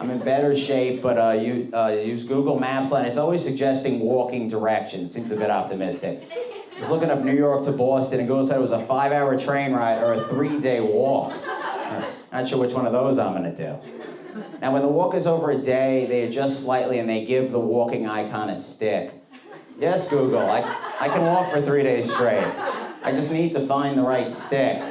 I'm in better shape, but you use Google Maps, and it's always suggesting walking directions. Seems a bit optimistic. I was looking up New York to Boston, and Google said it was a 5-hour train ride or a 3-day walk. Not sure which one of those I'm going to do. Now, when the walk is over a day, they adjust slightly, and they give the walking icon a stick. Yes, Google, I can walk for 3 days straight. I just need to find the right stick.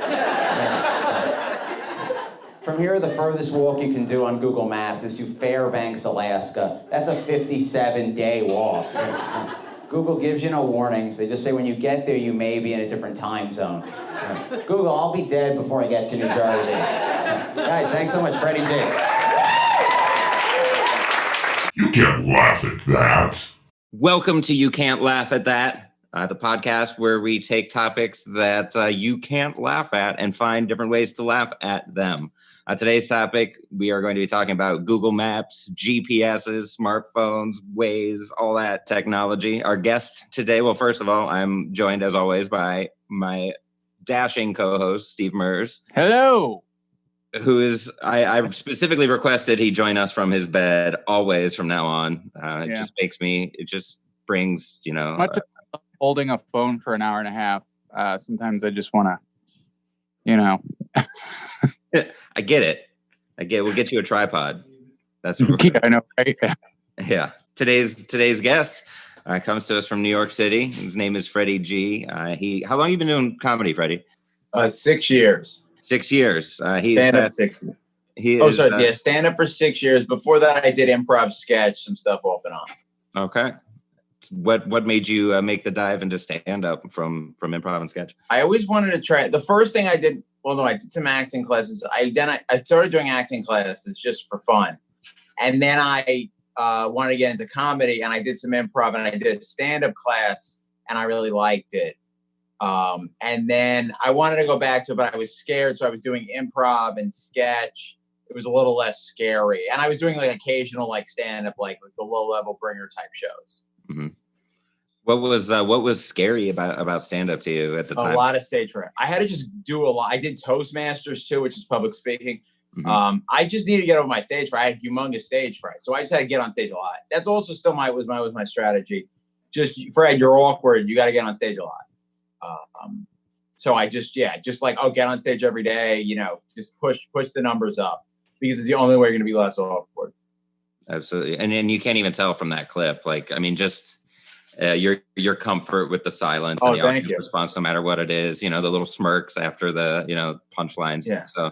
From here, the furthest walk you can do on Google Maps is to Fairbanks, Alaska. That's a 57-day walk. Google gives you no warnings. They just say when you get there, you may be in a different time zone. Google, I'll be dead before I get to New Jersey. Guys, thanks so much, Freddy G. You can't laugh at that. Welcome to You Can't Laugh at That, the podcast where we take topics that you can't laugh at and find different ways to laugh at them. Today's topic, we are going to be talking about Google Maps, GPSs, smartphones, Waze, all that technology. Our guest today, well, first of all, I'm joined as always by my dashing co-host, Steve Mers. Hello. Who is, I've specifically requested he join us from his bed always from now on. It just brings, Much of holding a phone for an hour and a half. Sometimes I just want to, I get it. We'll get you a tripod. That's what yeah, I know, right? Yeah. Today's guest comes to us from New York City. His name is Freddy G. How long have you been doing comedy, Freddy? 6 years. 6 years. Stand-up 6 years. Stand-up for 6 years. Before that, I did improv, sketch, some stuff off and on. Okay. What made you make the dive into stand-up from improv and sketch? I always wanted to try. The first thing I did, I did some acting classes. I started doing acting classes just for fun. And then I wanted to get into comedy, and I did some improv, and I did a stand-up class, and I really liked it. And then I wanted to go back to it, but I was scared. So I was doing improv and sketch. It was a little less scary. And I was doing like occasional stand-up, like the low-level bringer type shows. Mm-hmm. What was scary about stand-up to you at the time? A lot of stage fright. I had to just do a lot. I did Toastmasters too, which is public speaking. Mm-hmm. I just needed to get over my stage fright. I had humongous stage fright. So I just had to get on stage a lot. That's also still my strategy. Just, Fred, you're awkward. You got to get on stage a lot. So I just get on stage every day, just push the numbers up because it's the only way you're going to be less awkward. Absolutely. And you can't even tell from that clip. Just your comfort with the silence and the audience response, no matter what it is, the little smirks after the, punchlines. Yeah. So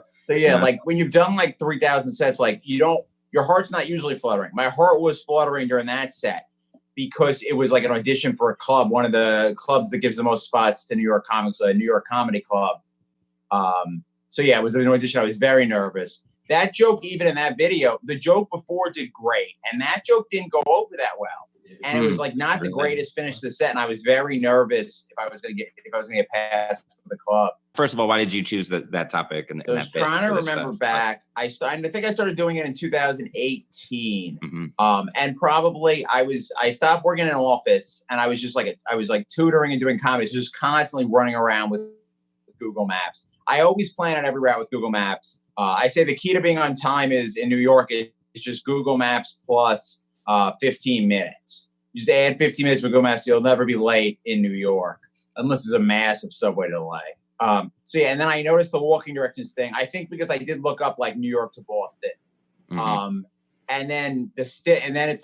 when you've done 3,000 sets, your heart's not usually fluttering. My heart was fluttering during that set because it was like an audition for a club, one of the clubs that gives the most spots to New York comics, a New York Comedy Club. It was an audition. I was very nervous. That joke, even in that video, the joke before did great. And that joke didn't go over that well. And it was not the greatest finish to the set. And I was very nervous if I was going to get passed for the club. First of all, why did you choose that topic? I was trying to remember back. I think I started doing it in 2018. Mm-hmm. And probably I stopped working in an office, and I was just tutoring and doing comedy. So just constantly running around with Google Maps. I always plan out every route with Google Maps. I say the key to being on time is in New York, it's just Google Maps plus 15 minutes. You just add 15 minutes with Google Maps, you'll never be late in New York unless there's a massive subway delay. And then I noticed the walking directions thing. I think because I did look up New York to Boston. Mm-hmm. And then the stick, and then it's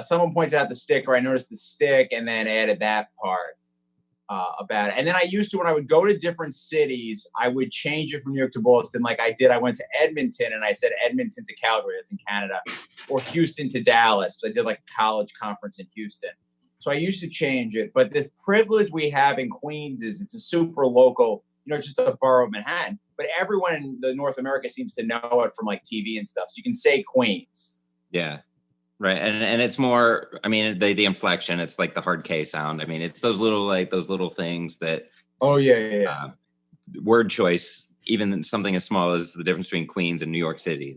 someone pointed out the stick, or I noticed the stick and then added that part about it. And then I used to, when I would go to different cities, I would change it from New York to Boston. Like I did, I went to Edmonton and I said Edmonton to Calgary, that's in Canada, or Houston to Dallas. I did a college conference in Houston. So I used to change it. But this privilege we have in Queens is it's a super local, just a borough of Manhattan. But everyone in the North America seems to know it from TV and stuff. So you can say Queens. Yeah. Right. And it's more, the inflection, it's the hard K sound. It's those little things that. Oh, yeah. Word choice, even something as small as the difference between Queens and New York City.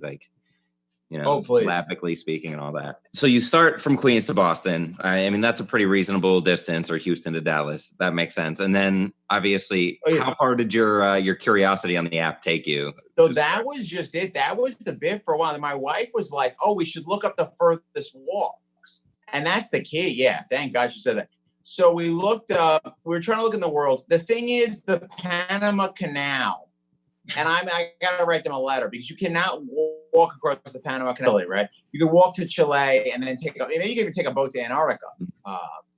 Oh, please. Syllabically speaking and all that. So you start from Queens to Boston. I mean, that's a pretty reasonable distance, or Houston to Dallas. That makes sense. And then obviously, how far did your curiosity on the app take you? So that was just it. That was the bit for a while. And my wife was like, oh, we should look up the furthest walks. And that's the key. Yeah. Thank God she said that. So we looked up, we were trying to look in the world. The thing is the Panama Canal. And I got to write them a letter because you cannot walk across the Panama Canal, right? You can walk to Chile and then you can even take a boat to Antarctica.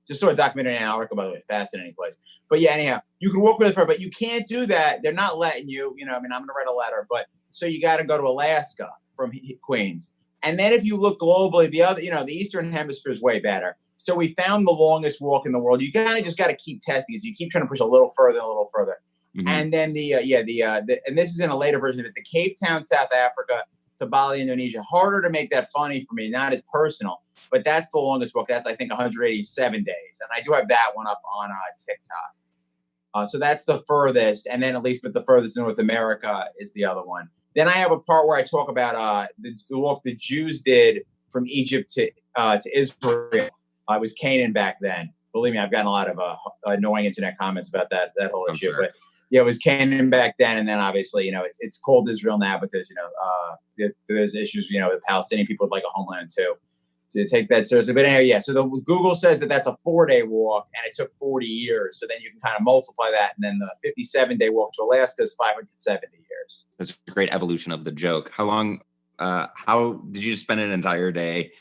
Just saw a documentary in Antarctica, by the way, fascinating place. But yeah, anyhow, you can walk really far, but you can't do that. They're not letting you, I'm going to write a letter, but so you got to go to Alaska from Queens. And then if you look globally, the other, the Eastern Hemisphere is way better. So we found the longest walk in the world. You kind of just got to keep testing it. You keep trying to push a little further and a little further. Mm-hmm. And then and this is in a later version of it, the Cape Town, South Africa to Bali, Indonesia. Harder to make that funny for me, not as personal, but that's the longest walk. That's, I think, 187 days. And I do have that one up on TikTok. So that's the furthest. And then at least, but the furthest in North America is the other one. Then I have a part where I talk about the walk the Jews did from Egypt to Israel. I was Canaan back then. Believe me, I've gotten a lot of annoying internet comments about that whole issue. Sure. But yeah, it was Canaan back then, and then obviously, it's called Israel now because there's issues, with Palestinian people would like a homeland too. To take that seriously, but anyway, yeah. So the Google says that that's a 4-day walk, and it took 40 years. So then you can kind of multiply that, and then the 57-day walk to Alaska is 570 years. That's a great evolution of the joke. How long? How did you spend an entire day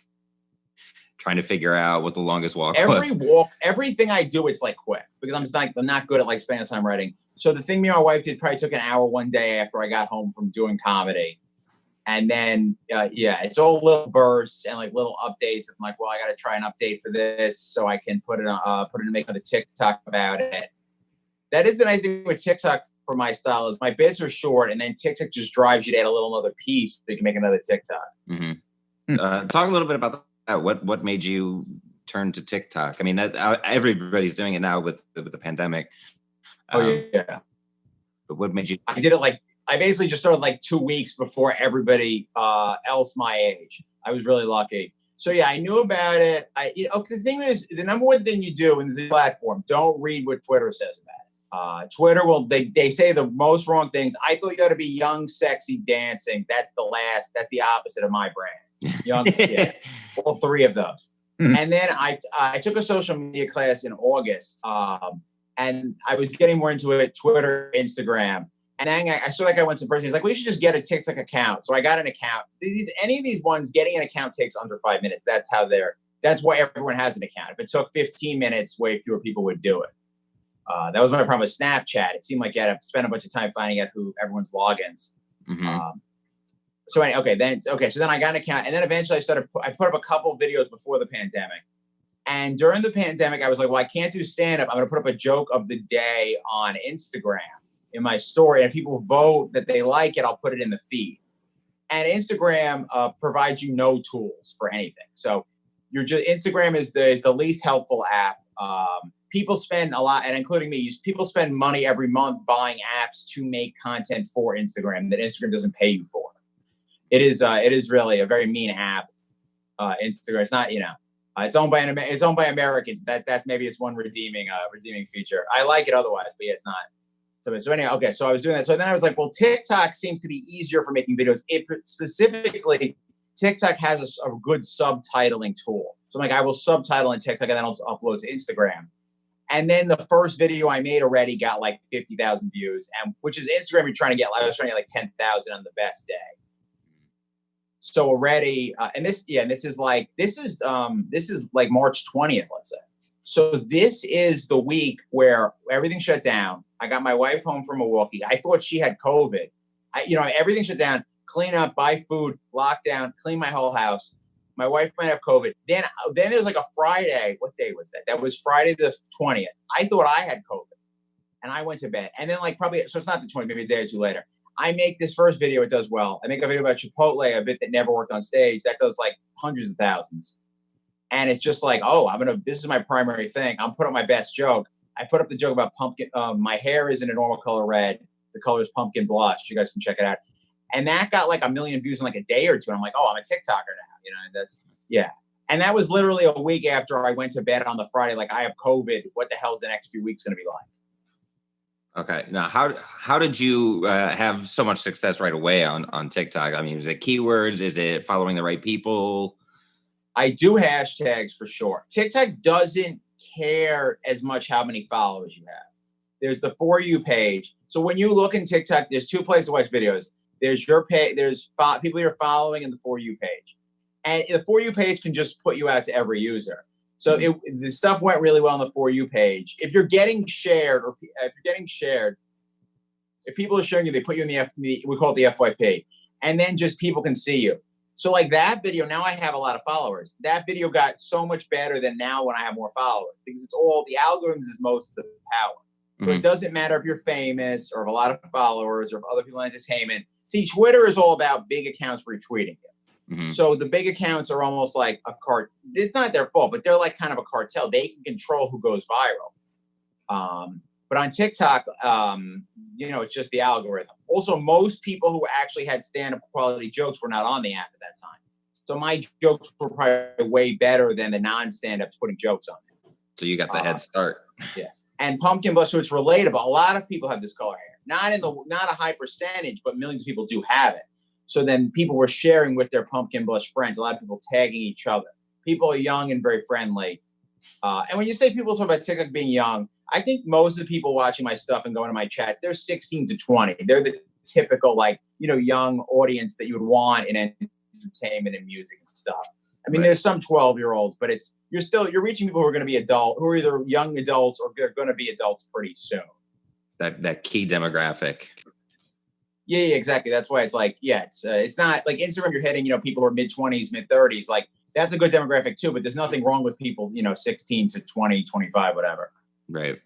trying to figure out what the longest walk was? Everything I do, it's like quick because I'm not good at spending time writing. So the thing me and my wife did probably took an hour one day after I got home from doing comedy. And then, it's all little bursts and little updates. I'm like, well, I got to try an update for this so I can put it and make another TikTok about it. That is the nice thing with TikTok for my style is my bits are short and then TikTok just drives you to add a little other piece so you can make another TikTok. Mm-hmm. Talk a little bit about that. What made you turn to TikTok? I mean, everybody's doing it now with the pandemic. Yeah. But what made you? I did it I basically just started 2 weeks before everybody else my age. I was really lucky. So yeah, I knew about it. The thing is, the number one thing you do in the platform, don't read what Twitter says about it. Twitter they say the most wrong things. I thought you ought to be young, sexy, dancing. That's the opposite of my brand. Young, yeah, all three of those. Mm-hmm. And then I took a social media class in August, and I was getting more into it, Twitter, Instagram. And then I saw that guy went to the person. He's like, well, you should just get a TikTok account. So I got an account. Any of these ones, getting an account takes under 5 minutes. That's why everyone has an account. If it took 15 minutes, way fewer people would do it. That was my problem with Snapchat. It seemed like you had to spend a bunch of time finding out who everyone's logins. Mm-hmm. So then I got an account. And then eventually I put up a couple videos before the pandemic. And during the pandemic, I was like, well, I can't do stand-up. I'm going to put up a joke of the day on Instagram in my story, and if people vote that they like it, I'll put it in the feed. And Instagram provides you no tools for anything. So Instagram is the least helpful app. People spend a lot, and including me, people spend money every month buying apps to make content for Instagram that Instagram doesn't pay you for. It is really a very mean app. Instagram, it's not, it's owned by Americans. That's maybe it's one redeeming feature. I like it otherwise, but yeah, it's not. So anyway, okay, so I was doing that. So then I was like, well, TikTok seems to be easier for making videos. Specifically, TikTok has a good subtitling tool. So I'm like, I will subtitle in TikTok and then I'll upload to Instagram. And then the first video I made already got 50,000 views, and which is Instagram. I was trying to get 10,000 on the best day. So already, this is March 20th, let's say. So this is the week where everything shut down. I got my wife home from Milwaukee. I thought she had COVID. Everything shut down, clean up, buy food, lockdown, clean my whole house. My wife might have COVID. Then there was a Friday. What day was that? That was Friday the 20th. I thought I had COVID and I went to bed. And then so it's not the 20th, maybe a day or two later. I make this first video. It does well. I make a video about Chipotle, a bit that never worked on stage. That does hundreds of thousands. And it's just this is my primary thing. I'm putting up my best joke. I put up the joke about pumpkin. My hair isn't a normal color red. The color is pumpkin blush. You guys can check it out. And that got like 1 million views in like a day or two. I'm like, oh, I'm a TikToker now. You know, and that's, yeah. And that was literally a week after I went to bed on the Friday. Like, I have COVID. What the hell's the next few weeks going to be like? Okay. Now, how did you have so much success right away on TikTok? I mean, is it keywords? Is it following the right people? I do hashtags for sure. TikTok doesn't care as much how many followers you have. There's the For You page. So when you look in TikTok, there's 2 places to watch videos. There's your page. There's people you're following, and the For You page. And the For You page can just put you out to every user. So the stuff went really well on the For You page. If you're getting shared, or if you're getting shared, if people are sharing you, they put you in we call it the FYP, and then just people can see you. So like that video, now I have a lot of followers. That video got so much better than now when I have more followers, because it's all the algorithms is most of the power. So it doesn't matter if you're famous or have a lot of followers or if other people in entertainment. See, Twitter is all about big accounts retweeting you. So the big accounts are almost like a cart. It's not their fault, but they're like kind of a cartel. They can control who goes viral. But on TikTok, it's just the algorithm. Also, most people who actually had stand-up quality jokes were not on the app at that time. So my jokes were probably way better than the non-stand-ups putting jokes on there. So you got the head start. Yeah. And pumpkin blush, so it's relatable. A lot of people have this color hair. Not a high percentage, but millions of people do have it. So then people were sharing with their pumpkin blush friends. A lot of people tagging each other. People are young and very friendly. And when you say people talk about TikTok being young, I think most of the people watching my stuff and going to my chats, they're 16 to 20. They're the typical, young audience that you would want in entertainment and music and stuff. I mean, there's some 12-year-olds, but you're reaching people who are going to be who are either young adults or they're going to be adults pretty soon. That key demographic. Yeah, exactly. That's why it's like, it's not like Instagram. You're hitting, people who are mid-20s, mid-30s. Like, that's a good demographic too. But there's nothing wrong with people, 16 to 20, 25, whatever. Right.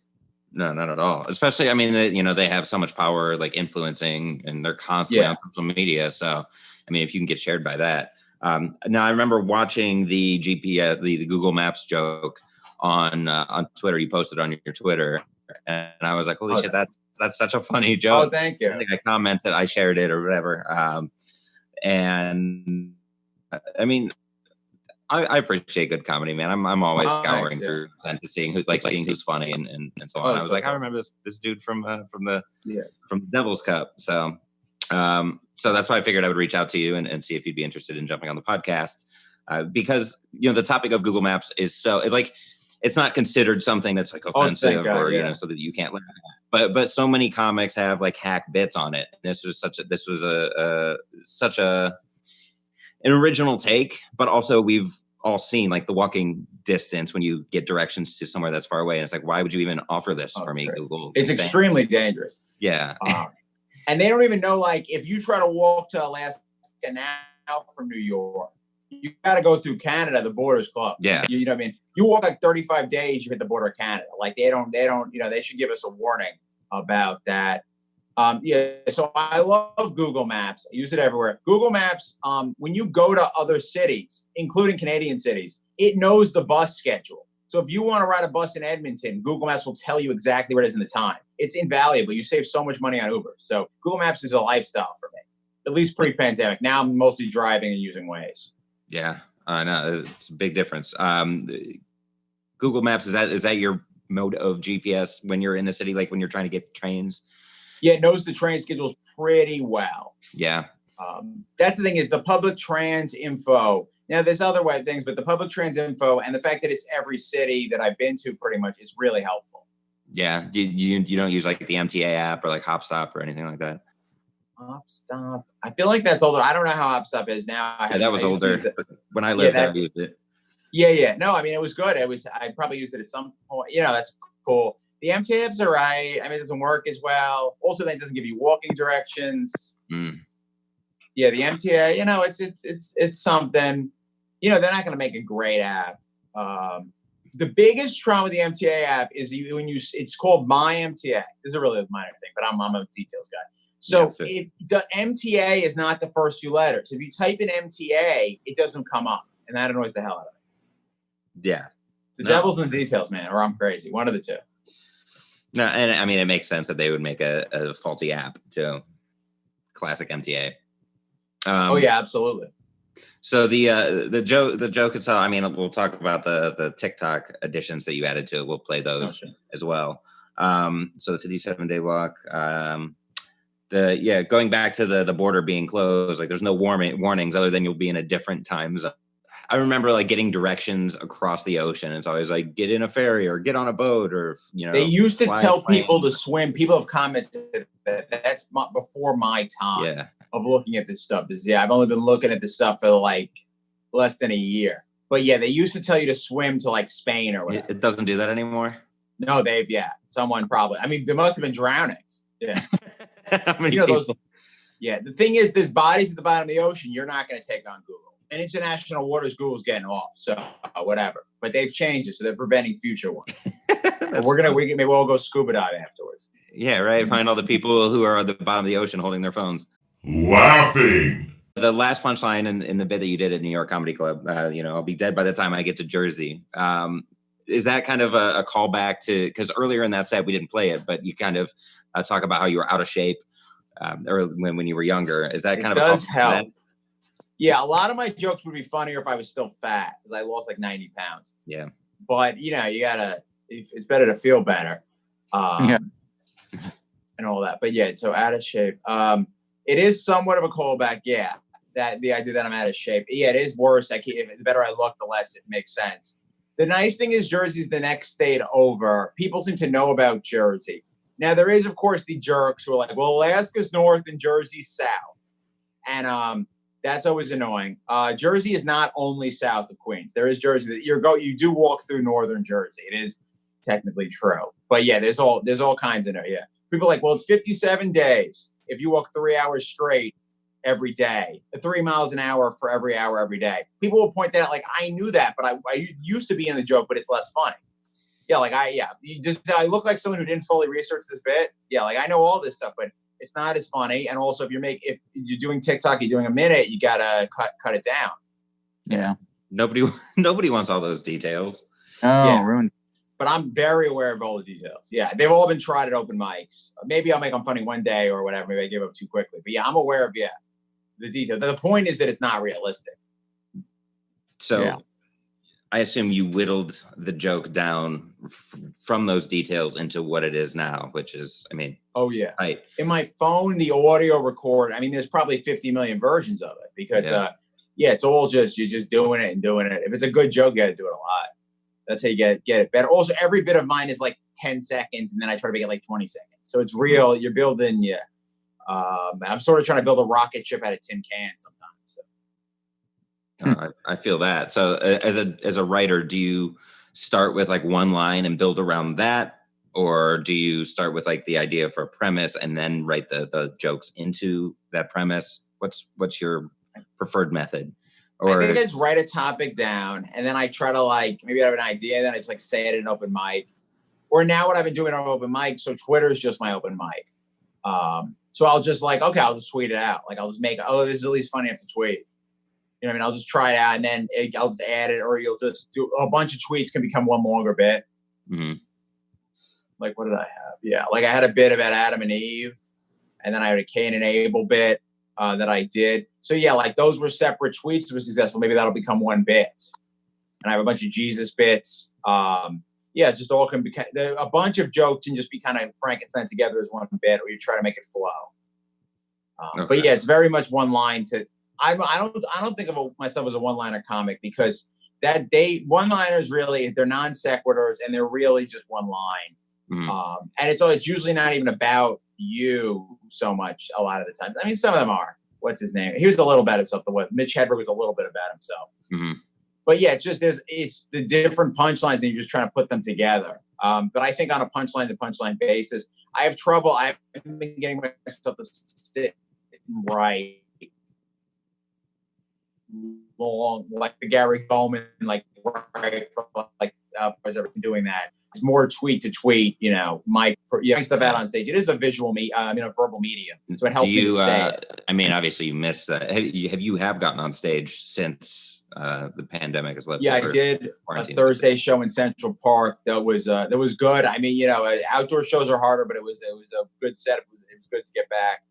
No, not at all. Especially, I mean, they have so much power, like influencing, and they're constantly on social media. So, I mean, if you can get shared by that. Now, I remember watching the GPS, the Google Maps joke on Twitter. You posted on your Twitter, and I was like, "Holy shit, that's such a funny joke!" Oh, thank you. I think I commented, I shared it or whatever. And I mean, I appreciate good comedy, man. I'm always scouring through and seeing who's funny and so on. I was like, I remember this dude from the Devil's Cup. So that's why I figured I would reach out to you and see if you'd be interested in jumping on the podcast, because the topic of Google Maps is so it's not considered something that's like offensive or so that you can't laugh at. But so many comics have like hack bits on it. And this was such an original take, but also we've all seen like The Walking Distance when you get directions to somewhere that's far away, and it's like, why would you even offer this for me, great. Google? It's extremely dangerous. Yeah. And they don't even know, like, if you try to walk to Alaska now from New York, you got to go through Canada. The border's closed. Yeah. You know what I mean? You walk like 35 days, you hit the border of Canada. Like they don't, they should give us a warning about that. So I love Google Maps. I use it everywhere. Google Maps, when you go to other cities, including Canadian cities, it knows the bus schedule. So if you want to ride a bus in Edmonton, Google Maps will tell you exactly where it is in the time. It's invaluable. You save so much money on Uber. So Google Maps is a lifestyle for me, at least pre-pandemic. Now I'm mostly driving and using Waze. Yeah, I know. It's a big difference. Google Maps, is that your mode of GPS when you're in the city, like when you're trying to get trains? Yeah, it knows the train schedules pretty well. Yeah. That's the thing is the public trans info. Now, there's other things, but the public trans info and the fact that it's every city that I've been to pretty much is really helpful. Yeah. You don't use like the MTA app or like Hopstop or anything like that? Hopstop. I feel like that's older. I don't know how Hopstop is now. That was older. When I lived there, I used it. Yeah. No, I mean, it was good. I probably used it at some point. That's cool. The MTA apps are right. I mean, it doesn't work as well. Also, that doesn't give you walking directions. Yeah, the MTA, it's something. They're not going to make a great app. The biggest problem with the MTA app is it's called My MTA. This is a really minor thing, but I'm a details guy. So the MTA is not the first few letters. If you type in MTA, it doesn't come up, and that annoys the hell out of me. Yeah. The devil's in the details, man, or I'm crazy. One of the two. No, and I mean, it makes sense that they would make a faulty app to classic MTA. Oh yeah, absolutely. So the joke itself. I mean, we'll talk about the TikTok additions that you added to it. We'll play those as well. So the 57-day walk. Going back to the border being closed, like there's no warnings other than you'll be in a different time zone. I remember like getting directions across the ocean. It's always like get in a ferry or get on a boat or they used to tell people to swim. People have commented that that's before my time of looking at this stuff. I've only been looking at this stuff for like less than a year. But yeah, they used to tell you to swim to like Spain or whatever. It doesn't do that anymore. No, someone probably. I mean, there must have been drownings. Yeah. How many people? The thing is, there's bodies at the bottom of the ocean. You're not going to take on Google. And international waters, Google's getting off. So whatever. But they've changed it, so they're preventing future ones. Maybe we'll go scuba dive afterwards. Yeah, right. Find all the people who are at the bottom of the ocean holding their phones. Laughing. The last punchline in the bit that you did at New York Comedy Club, I'll be dead by the time I get to Jersey. Is that kind of a callback to, because earlier in that set we didn't play it, but you kind of talk about how you were out of shape or when you were younger. Is that kind of does help? Yeah, a lot of my jokes would be funnier if I was still fat because I lost like 90 pounds. Yeah, but you gotta. It's better to feel better, and all that. But yeah, so out of shape. It is somewhat of a callback. Yeah, that the idea that I'm out of shape. Yeah, it is worse. The better I look, the less it makes sense. The nice thing is Jersey's the next state over. People seem to know about Jersey. Now, there is, of course, the jerks who are like, well, Alaska's north and Jersey's south. And that's always annoying. Jersey is not only south of Queens. There is Jersey that you do walk through northern Jersey. It is technically true. But yeah, there's all kinds in there. Yeah. People are like, well, it's 57 days. If you walk 3 hours straight every day, 3 miles an hour for every hour every day. People will point that out like, I knew that, but I used to be in the joke, but it's less funny. Yeah, I look like someone who didn't fully research this bit. Yeah, like I know all this stuff, but it's not as funny. And also, if you're doing TikTok, you're doing a minute, you gotta cut it down. Yeah, nobody wants all those details. Ruined. But I'm very aware of all the details. Yeah, they've all been tried at open mics. Maybe I'll make them funny one day or whatever. Maybe I give up too quickly. But yeah, I'm aware of the detail. The point is that it's not realistic. So I assume you whittled the joke down from those details into what it is now, which is, I mean. Oh, yeah. Right. In my phone, the audio record, I mean, there's probably 50 million versions of it because, it's all you're just doing it and doing it. If it's a good joke, you got to do it a lot. That's how you get it better. Also, every bit of mine is like 10 seconds, and then I try to make it like 20 seconds. So it's real. You're building, I'm sort of trying to build a rocket ship out of tin cans sometimes. So. I feel that. So as a writer, do you start with like one line and build around that? Or do you start with like the idea for a premise and then write the jokes into that premise? What's your preferred method? Or I think I just write a topic down and then I try to maybe I have an idea and then I just say it in an open mic. Or now what I've been doing on open mic, so Twitter is just my open mic. So I'll just I'll just tweet it out. I'll just make, this is at least funny enough to tweet. You know what I mean? I'll just try it out and then I'll just add it, or you'll just do a bunch of tweets can become one longer bit. Mm-hmm. What did I have? Yeah. I had a bit about Adam and Eve and then I had a Cain and Abel bit that I did. So yeah, those were separate tweets that were successful. Maybe that'll become one bit. And I have a bunch of Jesus bits. Just all can be a bunch of jokes and just be kind of Frankenstein together as one bit, or you try to make it flow. Okay. But yeah, it's very much one line to. I don't think of myself as a one-liner comic because one-liners really, they're non sequiturs and they're really just one line. Mm-hmm. And it's usually not even about you so much a lot of the time. I mean, some of them are. What's his name? He was a little about himself. Mitch Hedberg was a little bit about himself. Mm-hmm. But yeah, it's the different punchlines and you're just trying to put them together. But I think on a punchline to punchline basis, I have trouble. I've been getting myself to sit and write long, like the Gary Goldman, right from was ever doing that. It's more tweet to tweet, stuff out on stage. It is a visual a verbal medium, so it helps me to say it. I mean, obviously you missed that. Have you gotten on stage since the pandemic has left? Yeah, I did a Thursday show in Central Park. That was good. I mean, outdoor shows are harder, but it was a good set. It was good to get back.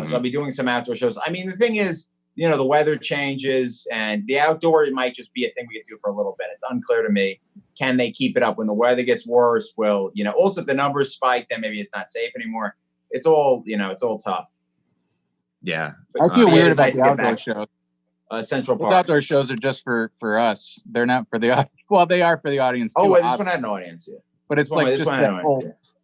So I'll be doing some outdoor shows. I mean, the thing is, the weather changes and the outdoor, it might just be a thing we could do for a little bit. It's unclear to me. Can they keep it up when the weather gets worse? Will, also if the numbers spike, then maybe it's not safe anymore. It's all, it's all tough. Yeah. I feel weird about nice the outdoor shows. Central Park. Those outdoor shows are just for us. They're not for the audience. Well, they are for the audience too. Oh, well, this one had an audience, yeah. But it's like just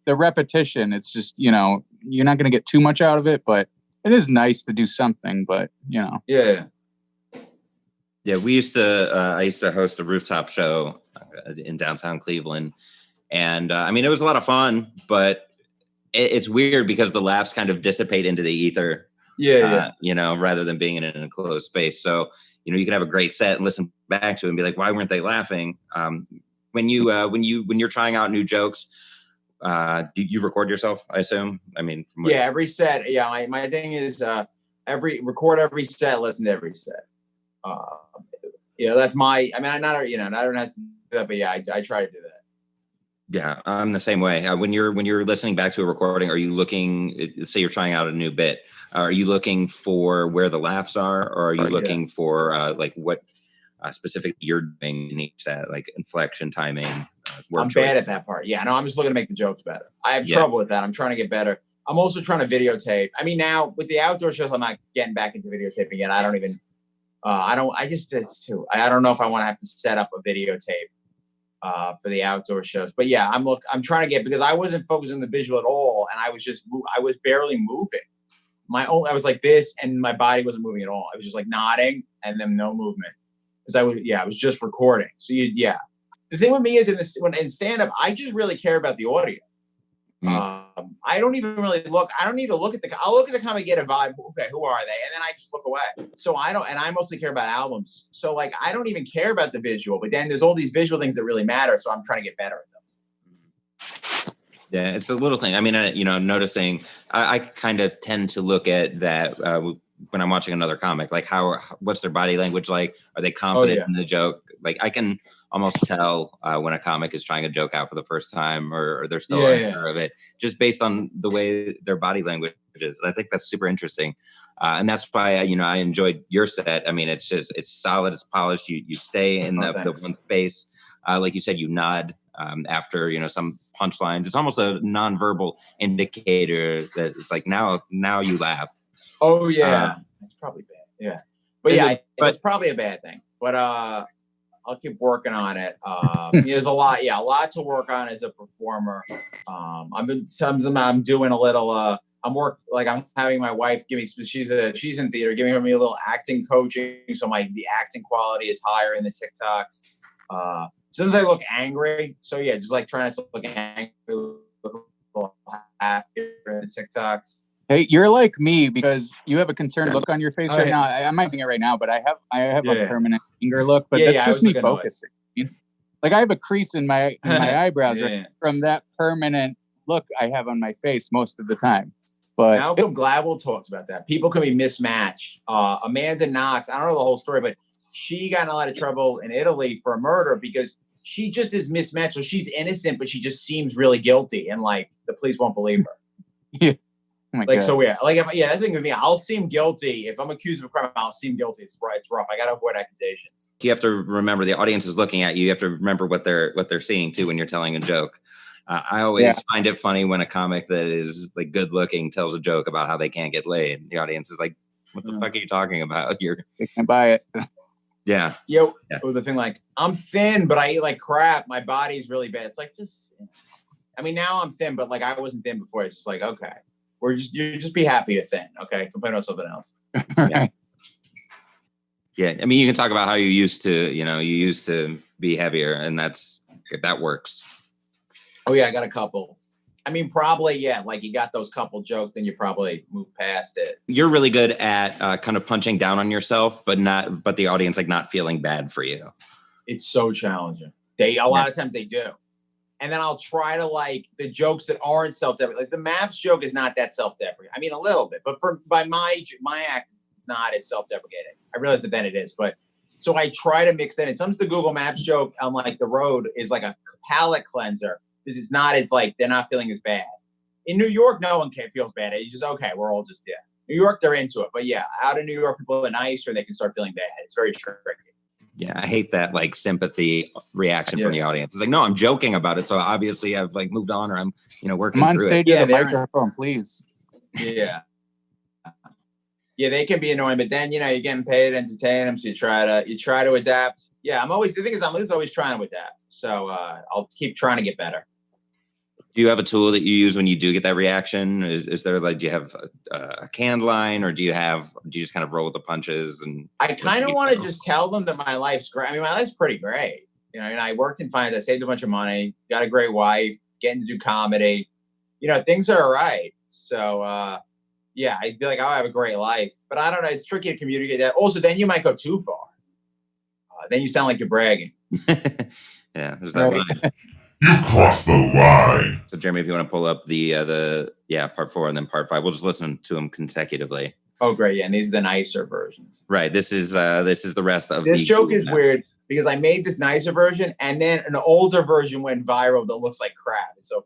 the repetition. It's just, you're not going to get too much out of it, but it is nice to do something, but Yeah. Yeah, I used to host a rooftop show in downtown Cleveland. And I mean, it was a lot of fun, but it's weird because the laughs kind of dissipate into the ether. Yeah. Rather than being in an enclosed space. So, you can have a great set and listen back to it and be like, why weren't they laughing? When you're trying out new jokes, you record yourself, I assume? I mean, every set. Yeah. My thing is, record every set, listen to every set. That's my, I mean, I don't have to do that, but yeah, I try to do that. Yeah, I'm the same way. When you're listening back to a recording, are you looking, say you're trying out a new bit, are you looking for where the laughs are, or are you looking for like what specific you're doing in each set, like inflection, timing, I'm bad at that part. Yeah, no, I'm just looking to make the jokes better. I have trouble with that. I'm trying to get better. I'm also trying to videotape. I mean, now with the outdoor shows, I'm not getting back into videotaping yet. I don't even, I don't know if I want to have to set up a videotape for the outdoor shows. But yeah, I'm trying to get, because I wasn't focusing on the visual at all, and I was barely moving. I was like this, and my body wasn't moving at all. I was just like nodding and then no movement, because I was just recording. So the thing with me is in stand-up, I just really care about the audio. I don't even really look. I don't need to look at I'll look at the comic, get a vibe. Okay, who are they? And then I just look away. So I mostly care about albums. So like, I don't even care about the visual, but then there's all these visual things that really matter. So I'm trying to get better at them. Yeah, it's a little thing. I mean, I'm noticing, I kind of tend to look at that when I'm watching another comic, like what's their body language like? Are they confident in the joke? Like I can almost tell when a comic is trying a joke out for the first time, or they're still unsure of it, just based on the way their body language is. I think that's super interesting. And that's why, I enjoyed your set. I mean, it's solid, it's polished. You stay in the one space. Like you said, you nod after, some punchlines. It's almost a nonverbal indicator that it's like, now you laugh. Oh yeah. That's probably bad. Yeah. But it's probably a bad thing, but, I'll keep working on it. There's a lot to work on as a performer. I'm doing a little, I'm having my wife give me, she's in theater, giving me a little acting coaching. So the acting quality is higher in the TikToks. Sometimes I look angry. So yeah, just like trying to look angry, look a little happy in the TikToks. Hey, you're like me, because you have a concerned look on your face right now. I'm not doing it right now, but I have a permanent anger look, but that's just me focusing. Like I have a crease in my eyebrows from that permanent look I have on my face most of the time. But Malcolm Gladwell talks about that. People can be mismatched. Amanda Knox, I don't know the whole story, but she got in a lot of trouble in Italy for a murder because she just is mismatched. So she's innocent, but she just seems really guilty, and like the police won't believe her. Yeah. Oh God. So yeah, that thing with me, I'll seem guilty. If I'm accused of a crime, I'll seem guilty. It's rough. I got to avoid accusations. You have to remember the audience is looking at you. You have to remember what they're seeing too when you're telling a joke. I always find it funny when a comic that is like good looking tells a joke about how they can't get laid. The audience is like, what the fuck are you talking about? They can't buy it. Yeah. Or the thing like, I'm thin, but I eat like crap. My body's really bad. It's like, now I'm thin, but like I wasn't thin before. It's just like, okay. You just be happy you're thin, okay? Complain about something else. Yeah. I mean, you can talk about how you used to be heavier, and that works. Oh yeah, I got a couple. I mean, probably, like you got those couple jokes, then you probably move past it. You're really good at kind of punching down on yourself, but the audience like not feeling bad for you. It's so challenging. A lot of times they do. And then I'll try to like the jokes that aren't self-deprecating. Like the Maps joke is not that self-deprecating. I mean, a little bit, but by my act, it's not as self-deprecating. I realize that then it is, but so I try to mix that in. Sometimes the Google Maps joke on like the road is like a palate cleanser because it's not as like they're not feeling as bad. In New York, no one feels bad. It's just okay. We're all just New York, they're into it. But yeah, out in New York, people are nicer and they can start feeling bad. It's very tricky. Yeah, I hate that like sympathy reaction from the audience. It's like, no, I'm joking about it. So obviously I've like moved on, or I'm, working I'm on through stage it. with a microphone, please. Yeah. Yeah, they can be annoying, but then you're getting paid to entertain them, so you try to adapt. Yeah, I'm always trying to adapt. So I'll keep trying to get better. Do you have a tool that you use when you do get that reaction? Is there like, do you have a canned line, or do you just kind of roll with the punches? And I kind of want to just tell them that my life's great. I mean, my life's pretty great. I worked in finance. I saved a bunch of money, got a great wife, getting to do comedy. Things are all right. So, yeah, I'd be like, oh, I have a great life. But I don't know. It's tricky to communicate that. Also, then you might go too far. Then you sound like you're bragging. Yeah, there's that line. You crossed the line. So, Jeremy, if you want to pull up the part 4 and then part 5, we'll just listen to them consecutively. Oh, great. Yeah, and these are the nicer versions. Right. This is the rest of this joke is weird because I made this nicer version and then an older version went viral that looks like crap. It's so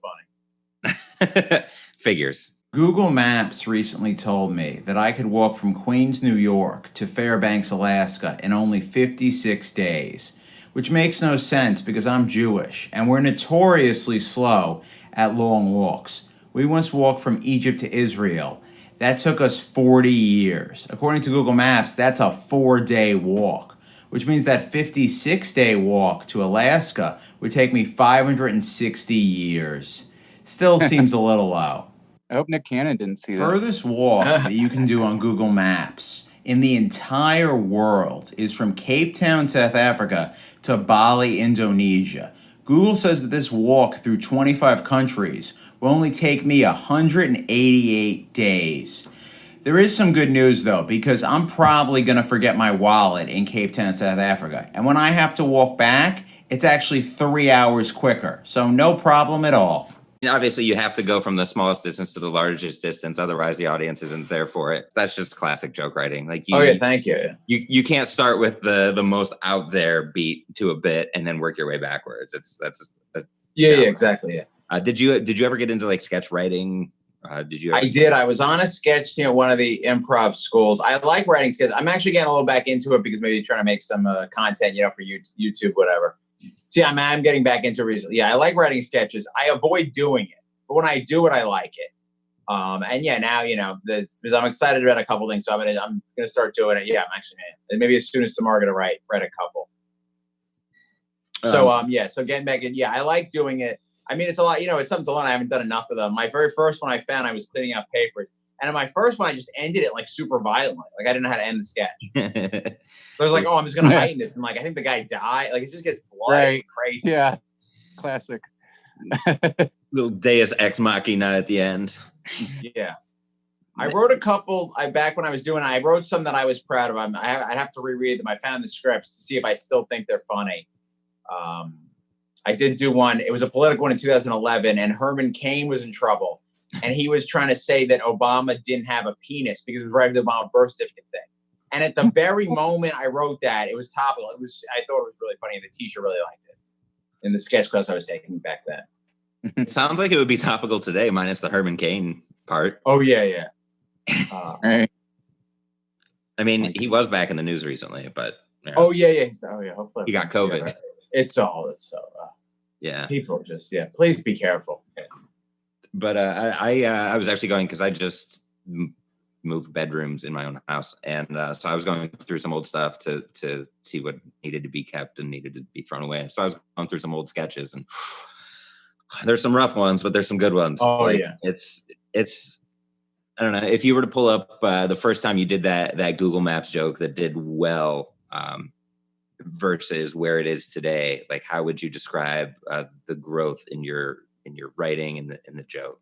funny. Figures. Google Maps recently told me that I could walk from Queens, New York to Fairbanks, Alaska in only 56 days, which makes no sense because I'm Jewish and we're notoriously slow at long walks. We once walked from Egypt to Israel. That took us 40 years. According to Google Maps, that's a 4-day walk, which means that 56-day walk to Alaska would take me 560 years. Still seems a little low. I hope Nick Cannon didn't see that. Furthest walk that you can do on Google Maps in the entire world is from Cape Town, South Africa to Bali, Indonesia. Google says that this walk through 25 countries will only take me 188 days. There is some good news, though, because I'm probably going to forget my wallet in Cape Town, South Africa. And when I have to walk back, it's actually 3 hours quicker. So no problem at all. Obviously, you have to go from the smallest distance to the largest distance. Otherwise, the audience isn't there for it. That's just classic joke writing. Like, thank you. You can't start with the most out there beat to a bit and then work your way backwards. Yeah, exactly. Yeah. Did you ever get into like sketch writing? I did. I was on a sketch team at one of the improv schools. I like writing sketches. I'm actually getting a little back into it because maybe trying to make some content, for YouTube, whatever. See, I'm getting back into it recently. Yeah, I like writing sketches. I avoid doing it, but when I do it, I like it. And yeah, now because I'm excited about a couple things, so I'm gonna start doing it. Yeah, I'm actually, and maybe as soon as tomorrow, gonna write a couple. So so getting back in, I like doing it. I mean, it's a lot. It's something to learn. I haven't done enough of them. My very first one I found, I was cleaning out papers. And in my first one, I just ended it like super violently. Like I didn't know how to end the sketch. So I was like, oh, I'm just going to heighten this. And like, I think the guy died. Like it just gets bloody and crazy. Yeah. Classic. Little Deus Ex Machina at the end. Yeah. I wrote a couple back when I wrote some that I was proud of. I'd have to reread them. I found the scripts to see if I still think they're funny. I did do one. It was a political one in 2011 and Herman Cain was in trouble. And he was trying to say that Obama didn't have a penis because it was right after the Obama birth certificate thing. And at the very moment I wrote that, it was topical. I thought it was really funny, and the teacher really liked it in the sketch class I was taking back then. It sounds like it would be topical today, minus the Herman Cain part. Oh yeah. Right. I mean, he was back in the news recently, but oh yeah. Hopefully he got COVID. Yeah, it's so yeah. People just please be careful. Yeah. But I was actually going because I just moved bedrooms in my own house, and so I was going through some old stuff to see what needed to be kept and needed to be thrown away. So I was going through some old sketches, and there's some rough ones, but there's some good ones. Oh yeah, it's I don't know if you were to pull up the first time you did that Google Maps joke that did well versus where it is today. Like, how would you describe the growth in your writing and the joke?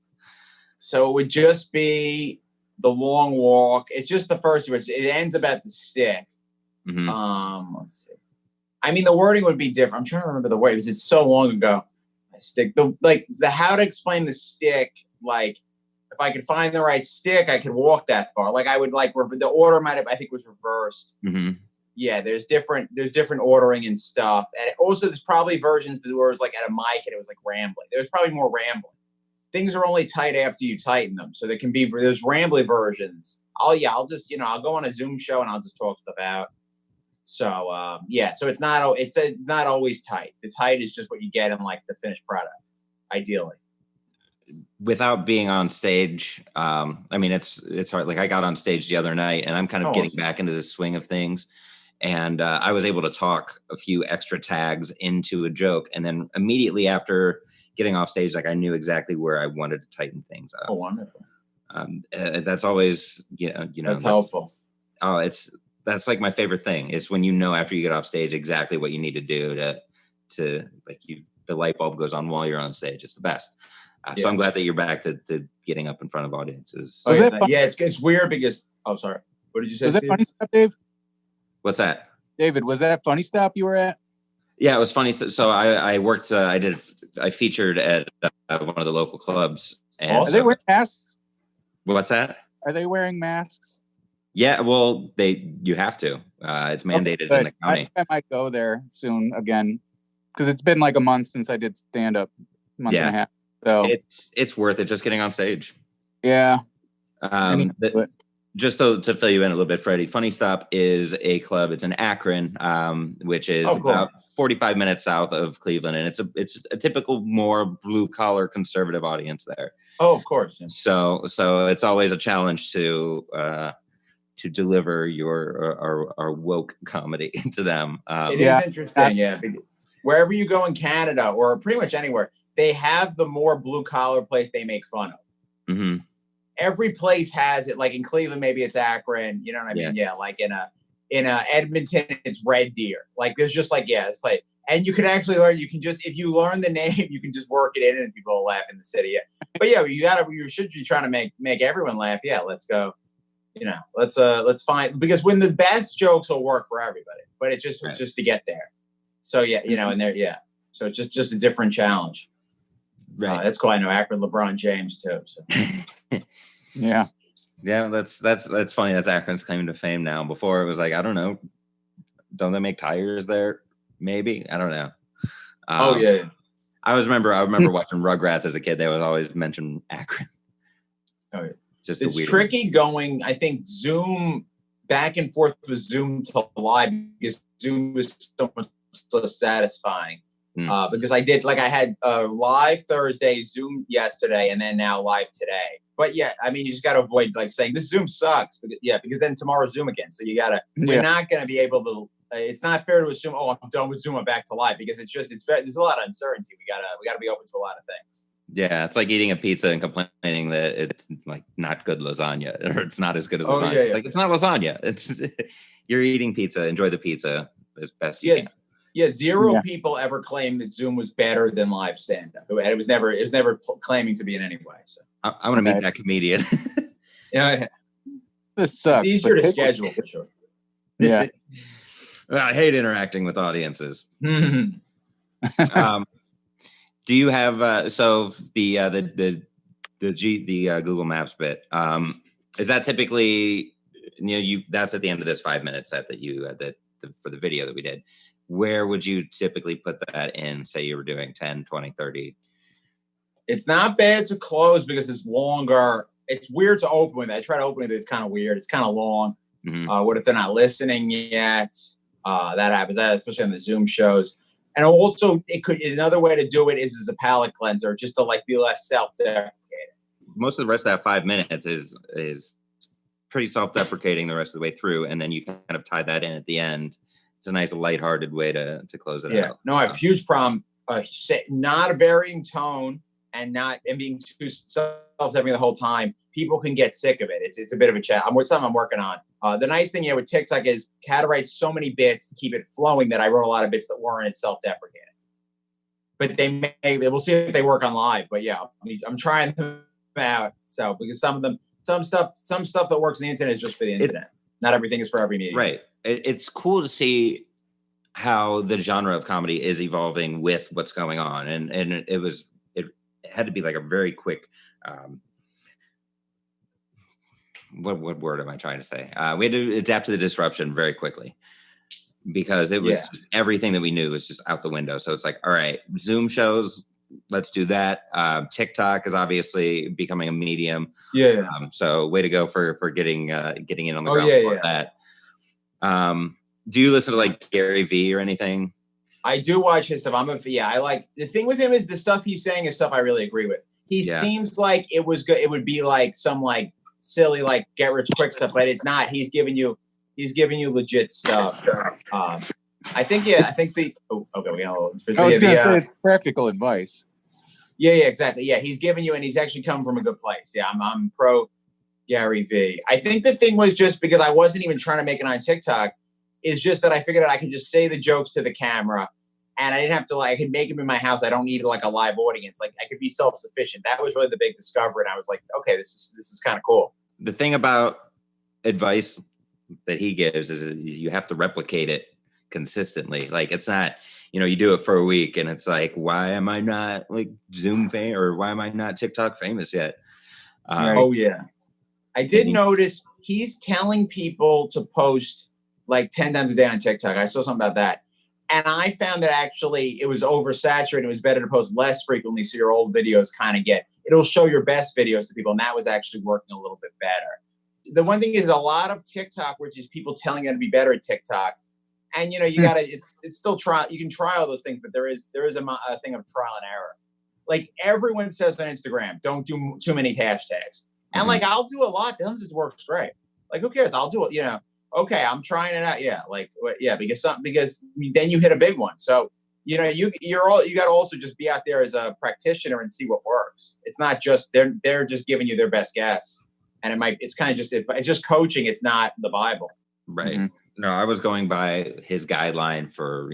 So it would just be the long walk. It's just the first words. It ends about the stick. Mm-hmm. Let's see. I mean, the wording would be different. I'm trying to remember the word because it's so long ago. Stick. The how to explain the stick. Like, if I could find the right stick, I could walk that far. Like I would the order might have, I think, was reversed. Mm-hmm. Yeah, there's different ordering and stuff. And also there's probably versions where it was like at a mic and it was like rambling. There's probably more rambling. Things are only tight after you tighten them. So there's rambly versions. I'll just, I'll go on a Zoom show and I'll just talk stuff out. So so it's not always tight. The tight is just what you get in like the finished product, ideally. Without being on stage, I mean, it's hard. Like I got on stage the other night and I'm kind of getting back into the swing of things. And I was able to talk a few extra tags into a joke. And then immediately after getting off stage, like I knew exactly where I wanted to tighten things up. Oh, wonderful. That's always, that's helpful. Oh, that's like my favorite thing is when after you get off stage exactly what you need to do to like the light bulb goes on while you're on stage. It's the best. So I'm glad that you're back to getting up in front of audiences. It's weird because sorry. What did you say? Was that funny stuff, Dave? What's that? David, was that Funny Stop you were at? Yeah, it was funny. So I worked. I featured at one of the local clubs. And are they wearing masks? What's that? Are they wearing masks? Yeah, well, you have to. It's mandated in the county. I might go there soon again because it's been like a month since I did stand up. Month and a half. So it's worth it just getting on stage. Yeah. Just to fill you in a little bit, Freddy, Funny Stop is a club. It's in Akron, which is about 45 minutes south of Cleveland, and it's a typical more blue collar conservative audience there. Oh, of course. Yeah. So it's always a challenge to deliver our woke comedy to them. It is interesting, yeah. Wherever you go in Canada or pretty much anywhere, they have the more blue collar place they make fun of. Mm-hmm. Every place has it. Like in Cleveland, maybe it's Akron. You know what I mean? Yeah. Like in Edmonton, it's Red Deer. Like there's just like this place, and you can actually learn. You can just if you learn the name, you can just work it in, and people will laugh in the city. Yeah. But yeah, you should be trying to make everyone laugh. Yeah, let's go. Let's find because when the best jokes will work for everybody, but it's just to get there. So yeah, and there So it's just a different challenge. Right. That's cool. I know Akron, LeBron James too. So. Yeah, that's funny. That's Akron's claim to fame now. Before it was like, I don't know, don't they make tires there? Maybe, I don't know. I remember watching Rugrats as a kid. They would always mention Akron. Oh yeah, it's tricky going. I think Zoom back and forth with Zoom to live because Zoom was so satisfying. Because I had live Thursday, Zoom yesterday, and then now live today. But yeah, I mean, you just got to avoid like saying this Zoom sucks. Because then tomorrow's Zoom again. So we're not going to be able to. It's not fair to assume, I'm done with Zoom, I'm back to live because there's a lot of uncertainty. We gotta be open to a lot of things. Yeah, it's like eating a pizza and complaining that it's like not good lasagna or it's not as good as lasagna. It's like it's not lasagna. It's you're eating pizza. Enjoy the pizza as best you can. Yeah, zero people ever claimed that Zoom was better than live stand-up. It was never claiming to be in any way. So I want to meet that comedian. Yeah, this sucks. It's easier to schedule for sure. Yeah, I hate interacting with audiences. Do you have the Google Maps bit? Is that typically that's at the end of this 5 minute set that for the video that we did? Where would you typically put that in? Say you were doing 10, 20, 30. It's not bad to close because it's longer. It's weird to open with. I try to open it. It's kind of weird. It's kind of long. Mm-hmm. What if they're not listening yet? That happens, especially on the Zoom shows. And also, another way to do it is as a palate cleanser, just to like be less self-deprecating. Most of the rest of that 5 minutes is pretty self-deprecating the rest of the way through, and then you kind of tie that in at the end. It's a nice lighthearted way to close it out. No, I have a huge problem. Not a varying tone and being too self-deprecating the whole time. People can get sick of it. It's a bit of a chat. Something I'm working on. The nice thing with TikTok is how to write so many bits to keep it flowing that I wrote a lot of bits that weren't self-deprecating. But we'll see if they work on live. But yeah, I'm trying them out. So because some stuff that works on the internet is just for the internet. Not everything is for every medium. Right. It's cool to see how the genre of comedy is evolving with what's going on, and it had to be like a very quick. What word am I trying to say? We had to adapt to the disruption very quickly because it was just everything that we knew was just out the window. So it's like, all right, Zoom shows let's do that. TikTok is obviously becoming a medium. Yeah. So way to go for getting in on the Oh, ground yeah, floor yeah. of that. Do you listen to like Gary Vee or anything? I do watch his stuff. I like the thing with him is the stuff he's saying is stuff I really agree with. He seems like it was good. It would be like some like silly like get rich quick stuff, but it's not. He's giving you legit stuff. I think the okay, we got I was gonna say it's practical advice. Yeah, exactly. Yeah, he's giving you, and he's actually coming from a good place. Yeah, I'm pro Gary Vee. I think the thing was just because I wasn't even trying to make it on TikTok, is just that I figured out I could just say the jokes to the camera, and I didn't have to I could make them in my house. I don't need like a live audience. Like I could be self-sufficient. That was really the big discovery, and I was like, okay, this is kind of cool. The thing about advice that he gives is you have to replicate it consistently. Like it's not, you do it for a week and it's like, why am I not like Zoom famous or why am I not TikTok famous yet? Oh yeah. I did notice he's telling people to post like 10 times a day on TikTok. I saw something about that. And I found that actually it was oversaturated. It was better to post less frequently so your old videos kind of it'll show your best videos to people. And that was actually working a little bit better. The one thing is a lot of TikTok, which is people telling you to be better at TikTok. And, you gotta, it's still trial. You can try all those things, but there is a thing of trial and error. Like everyone says on Instagram, don't do too many hashtags. And like, I'll do a lot. Sometimes it works great. Like, who cares? I'll do it, okay, I'm trying it out. Yeah. Like, yeah, because then you hit a big one. So, you got to also just be out there as a practitioner and see what works. It's not just, they're just giving you their best guess. And it's kind of it's just coaching. It's not the Bible. Right. Mm-hmm. No, I was going by his guideline for,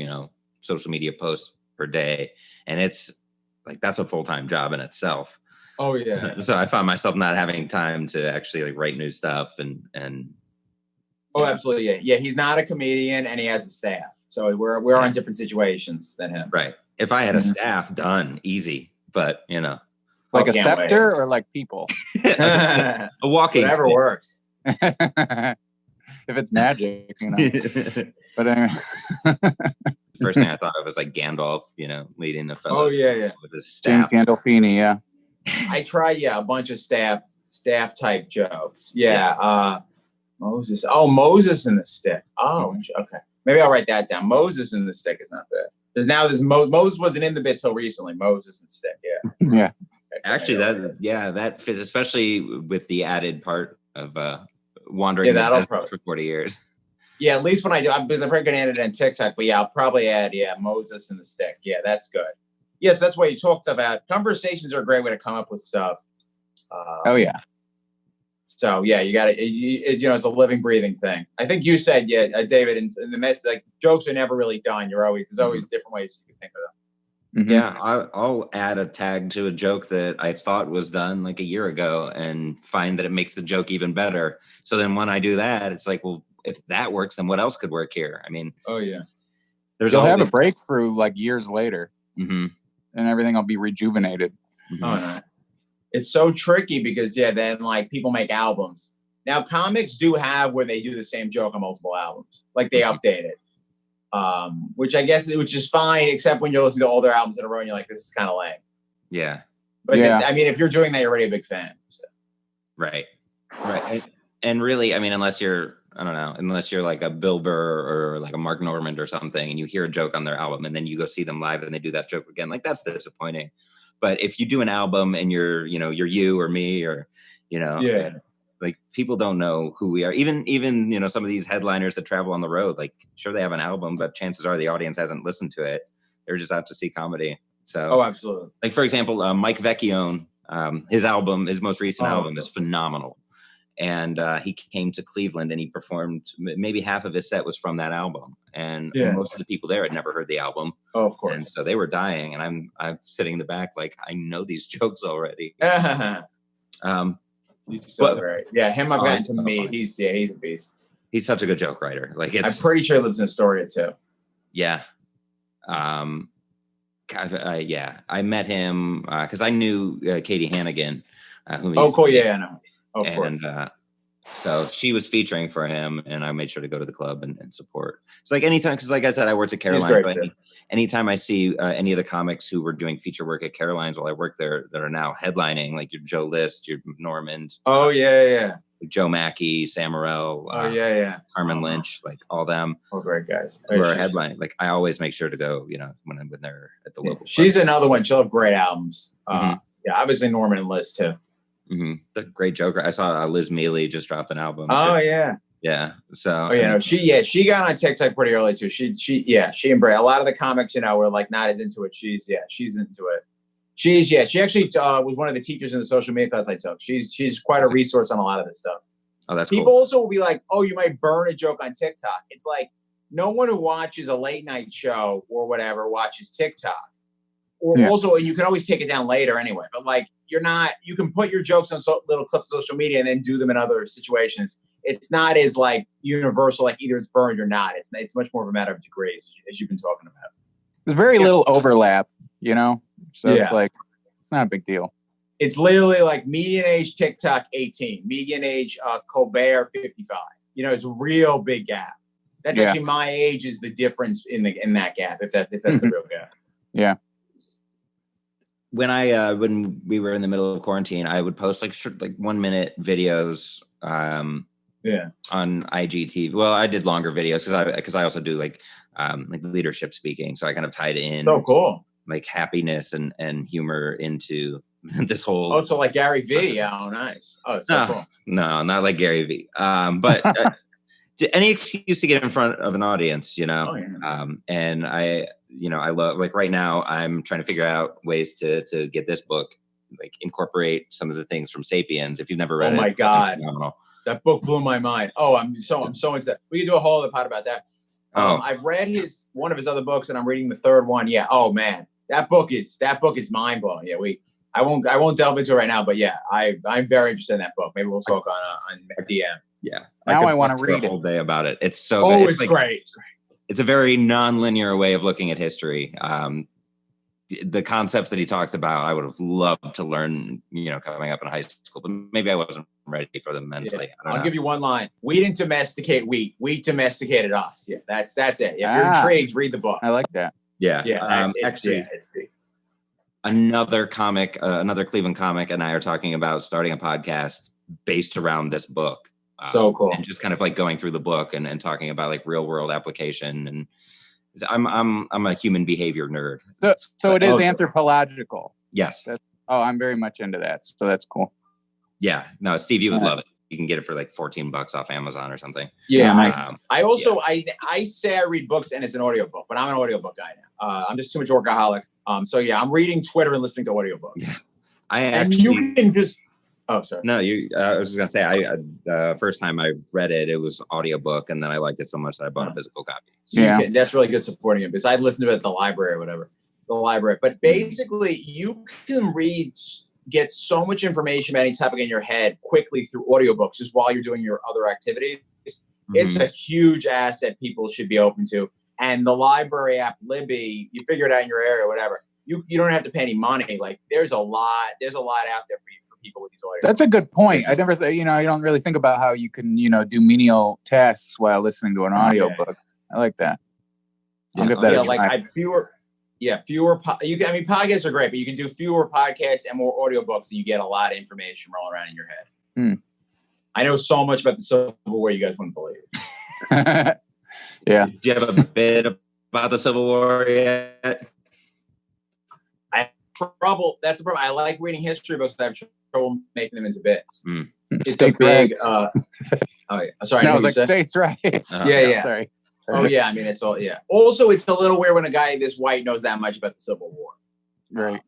social media posts per day. And it's like, that's a full-time job in itself. Oh yeah. So I found myself not having time to actually like write new stuff and. Oh, absolutely. Yeah. Yeah. He's not a comedian and he has a staff. So we're on different situations than him. Right. If I had a staff, done easy, but like a scepter or like people, a walking, whatever stick. Works. If it's magic, But anyway. First thing I thought of was like Gandalf, leading the fellow. Oh yeah. With his staff. James Gandolfini, yeah. I try, a bunch of staff type jokes. Yeah. Moses. Oh, Moses and the stick. Oh, okay. Maybe I'll write that down. Moses and the stick is not bad. Because now Moses wasn't in the bit till recently. Moses and stick. Yeah. Yeah. Actually, that fits, especially with the added part of wandering for 40 years. Yeah, at least when I do, because I'm probably going to add it on TikTok. But yeah, I'll probably add Moses and the stick. Yeah, that's good. Yes, that's what you talked about. Conversations are a great way to come up with stuff. Oh yeah. So yeah, you got to, it's a living, breathing thing. I think you said, David, in the mess, like jokes are never really done. There's always different ways you can think of them. Mm-hmm. Yeah, I'll add a tag to a joke that I thought was done like a year ago and find that it makes the joke even better. So then when I do that, it's like, well, if that works, then what else could work here? I mean, oh yeah, you'll have a breakthrough like years later, and everything will be rejuvenated. Mm-hmm. Oh no. It's so tricky because then like people make albums. Now comics do have where they do the same joke on multiple albums. Like they update it. Which is fine, except when you're listening to all their albums in a row and you're like, this is kind of lame. Yeah. But if you're doing that, you're already a big fan. So. Right. And really, unless you're like a Bill Burr or like a Mark Normand or something, and you hear a joke on their album and then you go see them live and they do that joke again, like that's disappointing. But if you do an album and you're you or me or, like people don't know who we are. Even, some of these headliners that travel on the road, like sure they have an album, but chances are the audience hasn't listened to it. They're just out to see comedy. So, oh, absolutely. Like, for example, Mike Vecchione, his most recent album is phenomenal. And he came to Cleveland and he performed, maybe half of his set was from that album. And most of the people there had never heard the album. Oh, of course. And so they were dying. And I'm sitting in the back like, I know these jokes already. He's so great. Yeah, him I've gotten to meet. He's a beast. He's such a good joke writer. Like I'm pretty sure he lives in Astoria too. Yeah. I met him because I knew Katie Hannigan. Oh, cool. Yeah, I know. Oh, of course. And so she was featuring for him, and I made sure to go to the club and support. It's like anytime, because like I said, I worked at Caroline, but anytime I see any of the comics who were doing feature work at Caroline's while I worked there that are now headlining, like your Joe List, your Normand. Oh, yeah. Joe Mackey, Sam Morrell. Carmen Lynch, like all them. Oh, great guys. Who are headlining. Like I always make sure to go, when they're at the local. She's another one. She'll have great albums. Yeah, obviously Norman and Liz too. The great Joker. I saw Liz Mealy just dropped an album. Oh, yeah. Yeah. So. Oh yeah, no, she got on TikTok pretty early too. She embraced a lot of the comics. Were like not as into it. She's into it. She actually was one of the teachers in the social media class I took. She's quite a resource on a lot of this stuff. Oh, that's People cool. also will be like, oh, you might burn a joke on TikTok. It's like no one who watches a late night show or whatever watches TikTok. Or also, and you can always take it down later anyway. But like you can put your jokes on little clips of social media and then do them in other situations. It's not as like universal, like either it's burned or not. It's much more of a matter of degrees, as you've been talking about. There's very little overlap, so it's like, it's not a big deal. It's literally like median age TikTok 18, median age Colbert 55. It's a real big gap. That's actually my age is the difference in that gap, if that's the real gap. Yeah. When we were in the middle of quarantine, I would post like 1 minute videos on IGTV. Well, I did longer videos because I also do like leadership speaking. So I kind of tied in cool. like happiness and humor into this whole. Oh, so like Gary V. Oh, nice. Oh, it's so cool. No, not like Gary V. But any excuse to get in front of an audience, and I love, like right now I'm trying to figure out ways to get this book, like incorporate some of the things from Sapiens. If you've never read it. Oh my God. That book blew my mind. Oh, I'm so into. We can do a whole other pod about that. I've read one of his other books, and I'm reading the third one. Yeah. Oh man, that book is mind blowing. Yeah. I won't delve into it right now, but yeah, I'm very interested in that book. Maybe we'll talk on DM. Yeah. Now I want to read a whole day about it. It's so. Oh, good. It's great. It's great. It's a very non-linear way of looking at history. The concepts that he talks about, I would have loved to learn, coming up in high school, but maybe I wasn't ready for them mentally. Yeah. I'll give you one line. We didn't domesticate wheat. Wheat domesticated us. Yeah, that's it. If you're intrigued, read the book. I like that. Yeah. Yeah. It's deep. Another comic, another Cleveland comic and I are talking about starting a podcast based around this book. So cool. And just kind of like going through the book and talking about like real world application. And I'm a human behavior nerd. So it is anthropological. Yes. I'm very much into that. So that's cool. Yeah. No, Steve, you would love it. You can get it for like $14 off Amazon or something. Yeah. Nice. I also, I say I read books and it's an audiobook, but I'm an audiobook guy now. I'm just too much workaholic. So yeah, I'm reading Twitter and listening to audiobooks. Yeah. You can just. Oh, sorry. No, I was just gonna say, first time I read it, it was audiobook, and then I liked it so much that I bought a physical copy. So that's really good supporting it because I'd listen to it at the library or whatever. The library, but basically, you can get so much information about any topic in your head quickly through audiobooks, just while you're doing your other activities. Mm-hmm. It's a huge asset people should be open to. And the library app, Libby, you figure it out in your area, or whatever. You don't have to pay any money. Like there's a lot out there for you. People with these audios. That's a good point. I never you don't really think about how you can, do menial tasks while listening to an audiobook. I like that. I'll give that a try. Podcasts are great, but you can do fewer podcasts and more audiobooks, and you get a lot of information rolling around in your head. I know so much about the Civil War you guys wouldn't believe. Yeah. Do you have a bit about the Civil War yet? That's the problem. I like reading history books, but I have trouble making them into bits. It's State a big. rights. Oh yeah, sorry. No, I was like states' rights. Yeah. Sorry. Oh yeah, I mean it's all Also, it's a little weird when a guy this white knows that much about the Civil War. Right.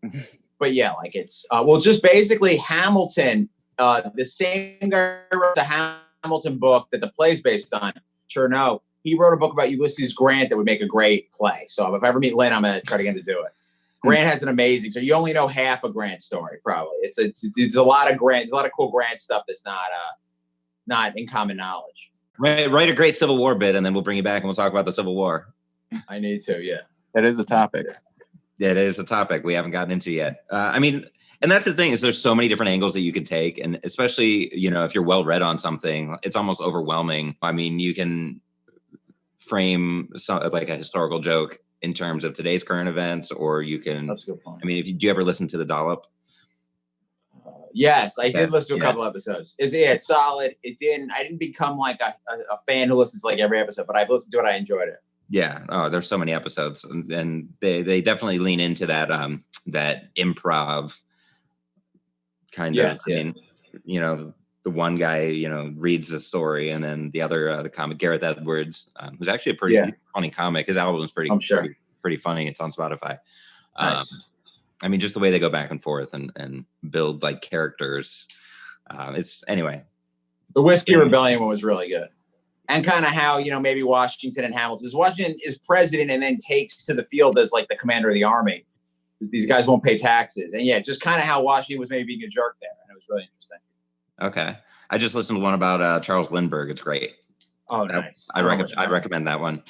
But yeah, like it's just basically Hamilton. The same guy wrote the Hamilton book that the play's based on. Sure, no, he wrote a book about Ulysses Grant that would make a great play. So if I ever meet Lynn, I'm gonna try to get him to do it. Grant has an amazing. So you only know half a Grant story, probably. It's a lot of Grant. There's a lot of cool Grant stuff that's not in common knowledge. Write a great Civil War bit, and then we'll bring you back and we'll talk about the Civil War. I need to. Yeah, that is a topic. It is a topic we haven't gotten into yet. And that's the thing is there's so many different angles that you can take, and especially if you're well read on something, it's almost overwhelming. I mean, you can frame like a historical joke in terms of today's current events, or you can. That's a good point. I mean, do you ever listen to the Dollop? Yes, I did listen to a couple episodes. It's solid. I didn't become like a fan who listens to like every episode, but I've listened to it. I enjoyed it. Yeah. Oh, there's so many episodes, and they definitely lean into that that improv kind of. I mean, the one guy, reads the story, and then the other, the comic Gareth Edwards, who's actually a pretty funny comic. His album's pretty funny. It's on Spotify. Nice. I mean, just the way they go back and forth and build like characters. Anyway. The Whiskey Rebellion one was really good. And kind of how, maybe Washington and Hamilton. Because Washington is president and then takes to the field as like the commander of the army. Because these guys won't pay taxes. And just kind of how Washington was maybe being a jerk there. And it was really interesting. Okay. I just listened to one about Charles Lindbergh. It's great. Oh, nice. I recommend that one.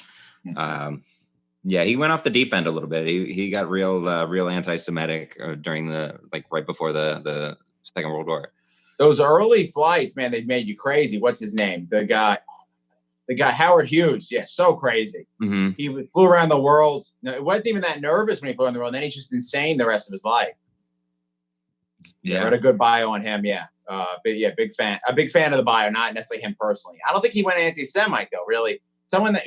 He went off the deep end a little bit. He got real anti-Semitic during right before the Second World War. Those early flights, man, they made you crazy. What's his name? The guy Howard Hughes. Yeah, so crazy. Mm-hmm. He flew around the world. No, it wasn't even that nervous when he flew around the world. And then he's just insane the rest of his life. Yeah, I read a good bio on him. Yeah, big fan. A big fan of the bio, not necessarily him personally. I don't think he went anti-Semite though. Really,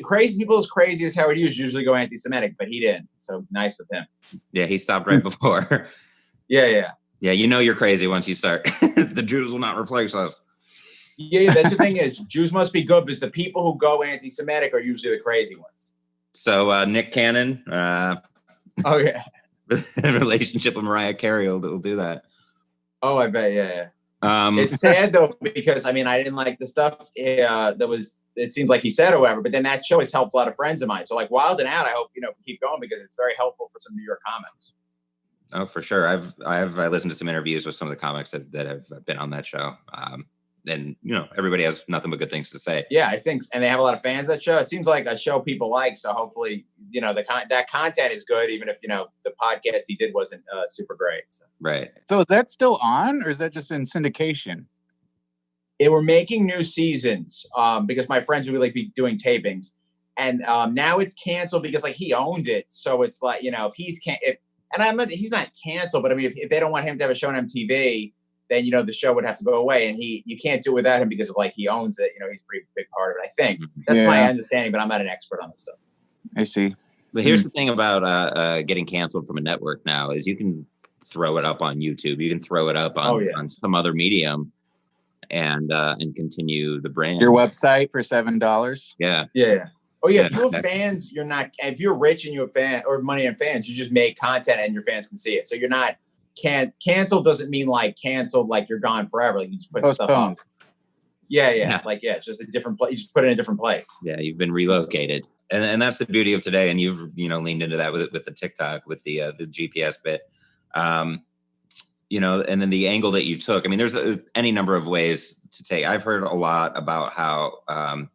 crazy people as crazy as Howard Hughes usually go anti-Semitic, but he didn't. So nice of him. Yeah, he stopped right before. Yeah. Yeah, you're crazy once you start. The Jews will not replace us. Yeah, that's the thing is, Jews must be good because the people who go anti-Semitic are usually the crazy ones. So Nick Cannon. Oh yeah. Relationship with Mariah Carey will do that. Oh, I bet. Yeah. It's sad though because I didn't like the stuff it seems like he said or whatever, but then that show has helped a lot of friends of mine. So like Wild and Out, I hope keep going because it's very helpful for some New York comics. Oh, for sure. I've listened to some interviews with some of the comics that have been on that show. And everybody has nothing but good things to say. Yeah, I think, and they have a lot of fans of that show. It seems like a show people like. So hopefully, that content is good, even if the podcast he did wasn't super great. So. Right. So is that still on, or is that just in syndication? They were making new seasons because my friends would be doing tapings, and now it's canceled because he owned it. So it's like if he's he's not canceled, but if they don't want him to have a show on MTV. Then the show would have to go away, and you can't do it without him because of he owns it. He's a pretty big part of it. I think that's my understanding, but I'm not an expert on this stuff. I see. But here's the thing about getting canceled from a network now is you can throw it up on YouTube, you can throw it up on some other medium, and continue the brand. Your website for $7. Yeah. Oh yeah. If you have fans, you're not. If you're rich and you have money and fans, you just make content and your fans can see it. So you're not. Cancel doesn't mean canceled you're gone forever. You just put stuff on. Yeah. It's just a different place. You just put it in a different place. Yeah, you've been relocated, and that's the beauty of today. And you've leaned into that with the TikTok, with the GPS bit, and then the angle that you took. There's any number of ways to take. I've heard a lot about how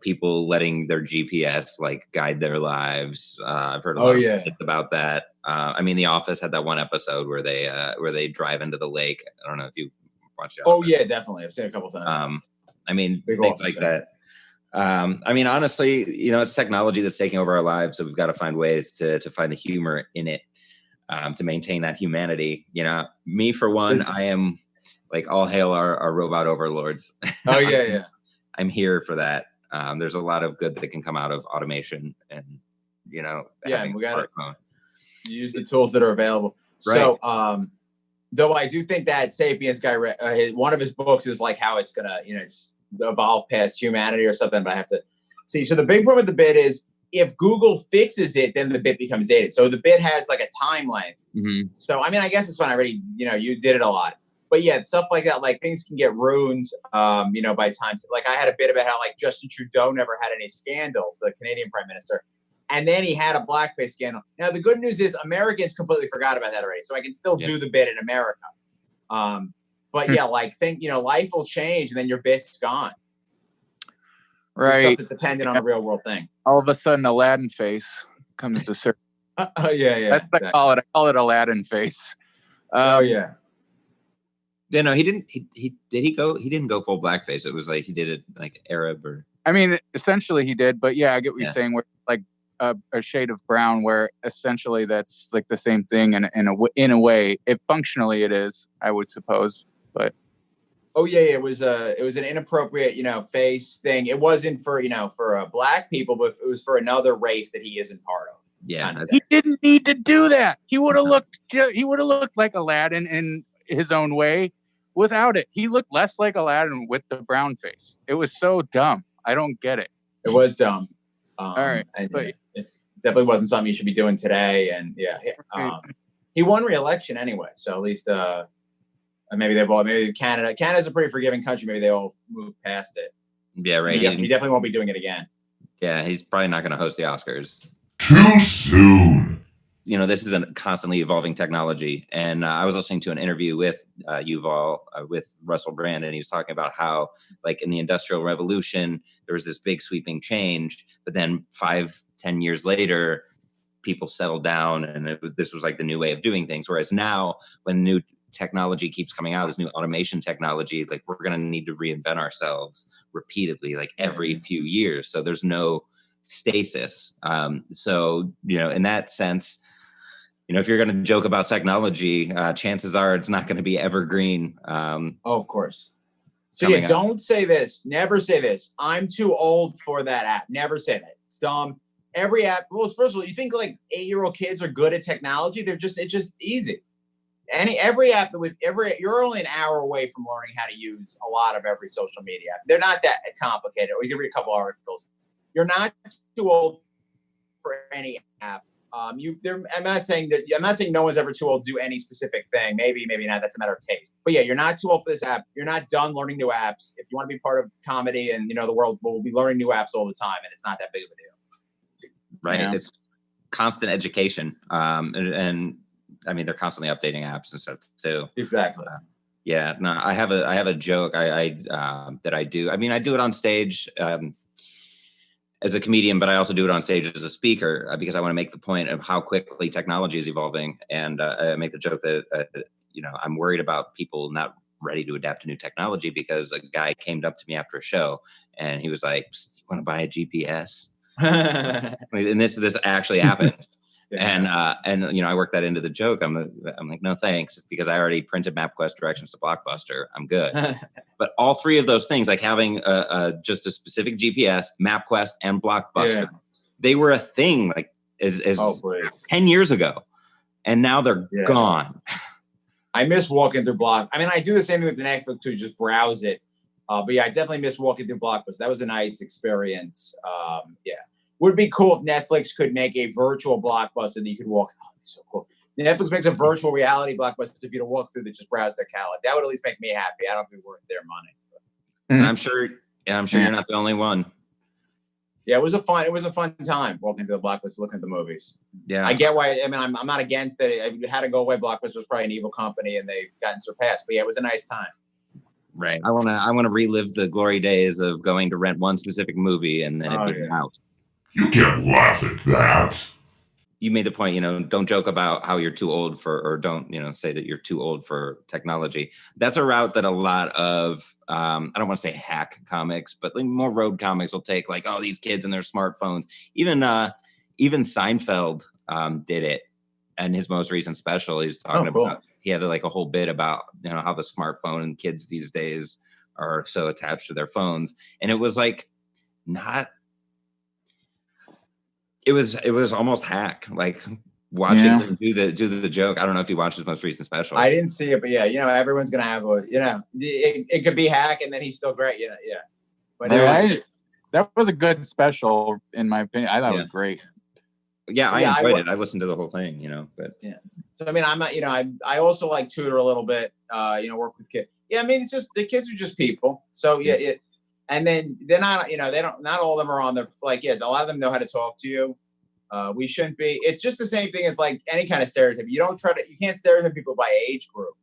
people letting their GPS guide their lives. I've heard a lot about that. The Office had that one episode where they drive into the lake. I don't know if you watched it. Oh yeah, definitely. I've seen it a couple times. Things like that. Honestly, it's technology that's taking over our lives, so we've got to find ways to find the humor in it, to maintain that humanity. Me for one, I am all hail our robot overlords. Oh yeah. I'm here for that. There's a lot of good that can come out of automation, and we got to use the tools that are available. Right. So, though I do think that Sapiens guy, one of his books is how it's gonna, just evolve past humanity or something. But I have to see. So the big problem with the bit is if Google fixes it, then the bit becomes dated. So the bit has a time length. Mm-hmm. So I guess it's fine. I already, you did it a lot. But yeah, stuff like that, things can get ruined, by time. I had a bit about how Justin Trudeau never had any scandals, the Canadian Prime Minister. And then he had a blackface scandal. Now, the good news is Americans completely forgot about that already. So I can still do the bit in America. But yeah, life will change and then your bit's gone. Right. Stuff that's dependent on a real world thing. All of a sudden, Aladdin face comes to surface. Yeah. That's what I call it. I call it Aladdin face. Yeah. Yeah, no, he didn't. He didn't go full blackface. It was he did it Arab or. Essentially he did, but yeah, I get what you're saying. Where a shade of brown, where essentially that's like the same thing in a way. If functionally it is, I would suppose, but. Oh yeah, it was an inappropriate, face thing. It wasn't for, for black people, but it was for another race that he isn't part of. Yeah, kind of he didn't need to do that. He would have looked like Aladdin in his own way without it. He looked less like Aladdin with the brown face. It was so dumb. I don't get it. It was dumb. All right, and it's definitely wasn't something you should be doing today. And he won re-election anyway, so at least maybe Canada's a pretty forgiving country. Maybe they all moved past it. Yeah, right. He definitely won't be doing it again. Yeah, he's probably not going to host the Oscars. Too soon. This is a constantly evolving technology. And I was listening to an interview with Yuval, with Russell Brand, and he was talking about how, like, in the Industrial Revolution, there was this big sweeping change, but then 5-10 years later, people settled down, and this was like the new way of doing things. Whereas now, when new technology keeps coming out, this new automation technology, like, we're going to need to reinvent ourselves repeatedly, like every few years. So there's no stasis. So, in that sense, if you're going to joke about technology, chances are it's not going to be evergreen. Of course. So don't say this. Never say this. I'm too old for that app. Never say that. It's dumb. Every app. Well, first of all, you think like 8-year-old kids are good at technology? It's just easy. Every app you're only an hour away from learning how to use a lot of every social media app. They're not that complicated. Or you can read a couple articles. You're not too old for any app. I'm not saying no one's ever too old to do any specific thing. Maybe not. That's a matter of taste. But yeah, you're not too old for this app. You're not done learning new apps. If you want to be part of comedy and the world will be learning new apps all the time, and it's not that big of a deal. Right. Yeah. It's constant education. And I mean, they're constantly updating apps and stuff too. Exactly. Yeah. No, I have a joke that I do. I mean, I do it on stage as a comedian, but I also do it on stage as a speaker because I want to make the point of how quickly technology is evolving. And I make the joke that, I'm worried about people not ready to adapt to new technology, because a guy came up to me after a show and he was like, "You want to buy a GPS?" And this actually happened. Yeah. And I work that into the joke. I'm like, "No, thanks," because I already printed MapQuest directions to Blockbuster. I'm good. But all three of those things, like having just a specific GPS, MapQuest, and Blockbuster, they were a thing like as 10 years ago, and now they're gone. I miss walking through I mean, I do the same thing with the Netflix too, just browse it. But yeah, I definitely miss walking through Blockbuster. That was a nice experience. Would be cool if Netflix could make a virtual Blockbuster that you could walk. Oh, it's so cool. Netflix makes a virtual reality Blockbuster if you to walk through that, just browse their catalog. That would at least make me happy. I don't think it's worth their money. And I'm sure you're not the only one. Yeah, it was a fun time walking through the Blockbuster, looking at the movies. Yeah, I get why. I mean, I'm not against that. It had to go away. Blockbuster was probably an evil company, and they've gotten surpassed. But yeah, it was a nice time. Right. I want to relive the glory days of going to rent one specific movie and then it being out. You can't laugh at that. You made the point, don't joke about how you're too old for, or don't, say that you're too old for technology. That's a route that a lot of, I don't want to say hack comics, but like more road comics will take, like, oh, these kids and their smartphones. Even Seinfeld did it. And his most recent special, he's talking about, he had like a whole bit about, how the smartphone and kids these days are so attached to their phones. And it was like, it was almost hack, like watching him do the joke. I don't know if you watched his most recent special. I didn't see it, but yeah, everyone's gonna have it could be hack, and then he's still great, yeah. But that was a good special in my opinion. I thought it was great. Yeah, I enjoyed it. I listened to the whole thing, but yeah. So I mean, I'm not, I also like tutor a little bit, work with kids. Yeah, I mean, it's just the kids are just people. So yeah. And then they're not, not all of them are on the, like, yes, a lot of them know how to talk to you. We shouldn't be, it's just the same thing as like any kind of stereotype. You can't stereotype people by age group.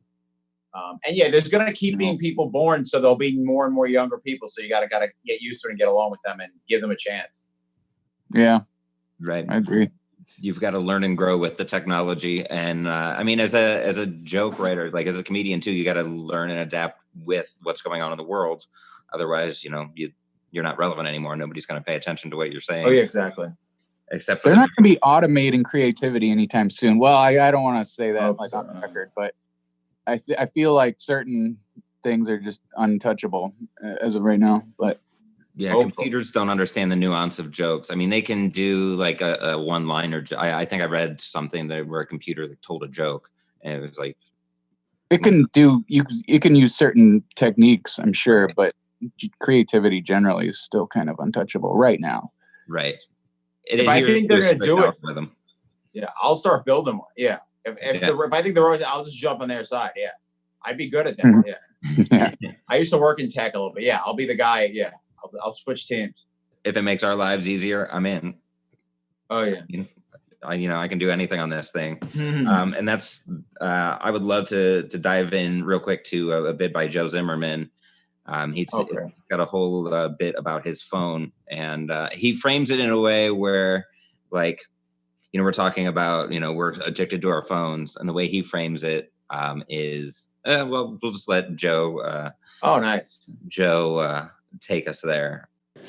And yeah, there's going to keep being people born. So there'll be more and more younger people. So you got to get used to it and get along with them and give them a chance. Yeah. Right. I agree. You've got to learn and grow with the technology. And I mean, as a joke writer, like as a comedian too, you got to learn and adapt with what's going on in the world. Otherwise, you're not relevant anymore. Nobody's going to pay attention to what you're saying. Oh yeah, exactly. except for they're not going to be automating creativity anytime soon. Well, I don't want to say that on the record, but I feel like certain things are just untouchable as of right now. But yeah, computers don't understand the nuance of jokes. I mean, they can do like a one-liner. I think I read something where a computer told a joke, and it was like it can use certain techniques, I'm sure, but creativity generally is still kind of untouchable right now. Right. If I think they're going to do it, yeah, I'll start building one. Yeah. If I think they're right, I'll just jump on their side. Yeah. I'd be good at that. Mm-hmm. Yeah. I used to work in tech a little bit. Yeah. I'll be the guy. Yeah. I'll switch teams. If it makes our lives easier, I'm in. Oh yeah. I can do anything on this thing. Mm-hmm. And that's, I would love to dive in real quick to a bit by Joe Zimmerman. He's got a whole bit about his phone, and he frames it in a way where, like, we're talking about, we're addicted to our phones, and the way he frames it is, well, we'll just let Joe. Oh, nice. Joe, take us there.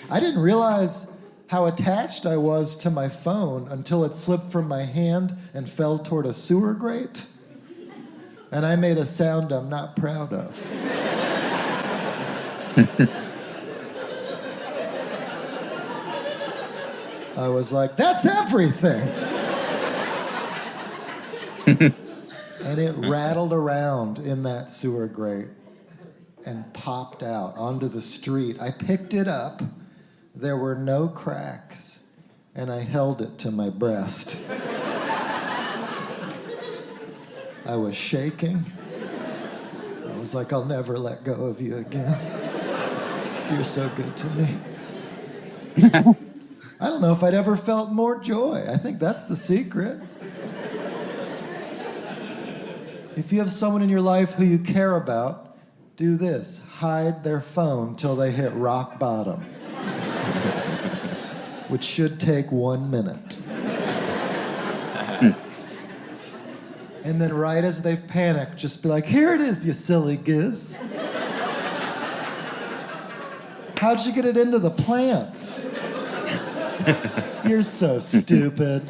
I didn't realize how attached I was to my phone until it slipped from my hand and fell toward a sewer grate, and I made a sound I'm not proud of. I was like, that's everything. And it rattled around in that sewer grate and popped out onto the street. I picked it up. There were no cracks, and I held it to my breast. I was shaking. I was like, I'll never let go of you again. You're so good to me. I don't know if I'd ever felt more joy. I think that's the secret. If you have someone in your life who you care about, do this. Hide their phone till they hit rock bottom. Which should take 1 minute. And then right as they've panicked, just be like, here it is, you silly giz. How'd you get it into the plants? You're so stupid.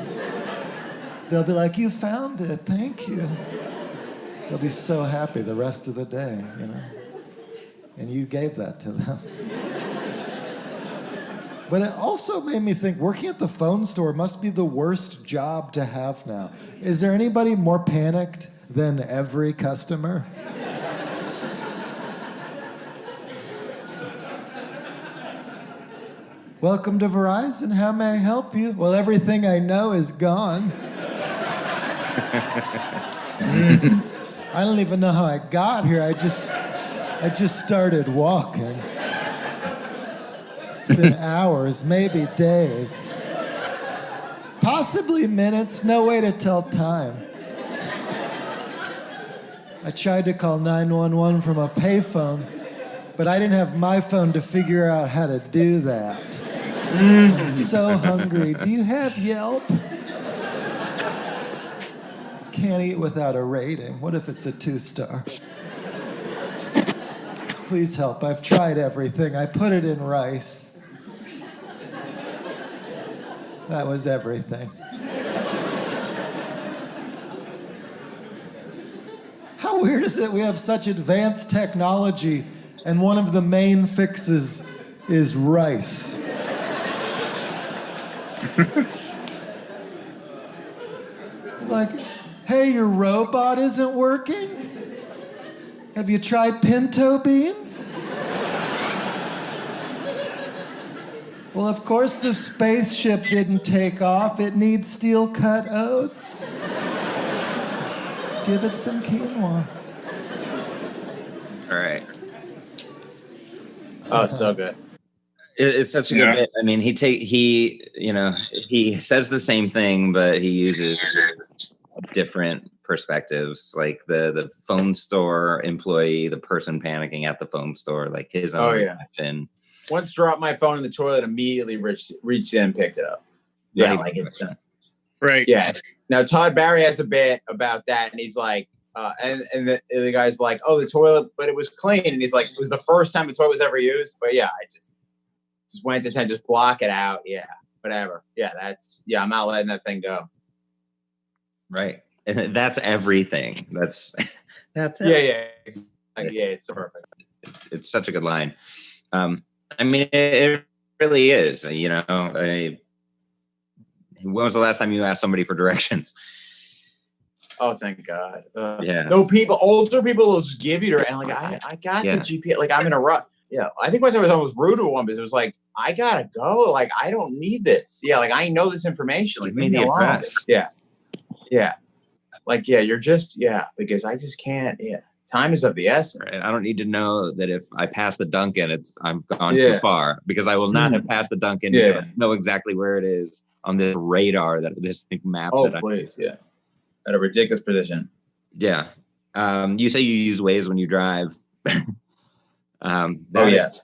They'll be like, you found it, thank you. They'll be so happy the rest of the day, And you gave that to them. But it also made me think, working at the phone store must be the worst job to have now. Is there anybody more panicked than every customer? Welcome to Verizon. How may I help you? Well, everything I know is gone. I don't even know how I got here. I just started walking. It's been hours, maybe days. Possibly minutes, no way to tell time. I tried to call 911 from a payphone, but I didn't have my phone to figure out how to do that. I'm so hungry. Do you have Yelp? Can't eat without a rating. What if it's a 2-star? Please help. I've tried everything. I put it in rice. That was everything. How weird is it we have such advanced technology and one of the main fixes is rice? Like, hey, your robot isn't working? Have you tried pinto beans? Well, of course the spaceship didn't take off. It needs steel-cut oats. Give it some quinoa. All right. Oh, so good. It's such a good bit. I mean, he says the same thing, but he uses different perspectives, like the phone store employee, the person panicking at the phone store, like his own reaction. Once dropped my phone in the toilet, immediately reached in and picked it up. Yeah, like it's right. Yeah. Now Todd Barry has a bit about that, and he's like, and the guy's like, oh, the toilet, but it was clean, and he's like, it was the first time the toilet was ever used. But yeah, I just went to 10, just block it out. Yeah, whatever. Yeah, I'm not letting that thing go. Right. And that's everything. That's it. Yeah, it's perfect. It's such a good line. I mean, it really is. You know, when was the last time you asked somebody for directions? Oh, thank God. Yeah. No, older people will just give you and like, I got the GPS. Like, I'm in a rut. Yeah. I think once I was almost rude to one because it was like, I gotta go. Like, I don't need this. Yeah. Like, I know this information. Like, leave me alone. Address. Yeah. Yeah. Like, yeah, you're just, because I just can't. Yeah. Time is of the essence. Right. I don't need to know that if I pass the Dunkin', I'm gone too far, because I will not have passed the Dunkin', because I know exactly where it is on this radar, this map. Please. Yeah. At a ridiculous position. Yeah. You say you use Waze when you drive. Yes.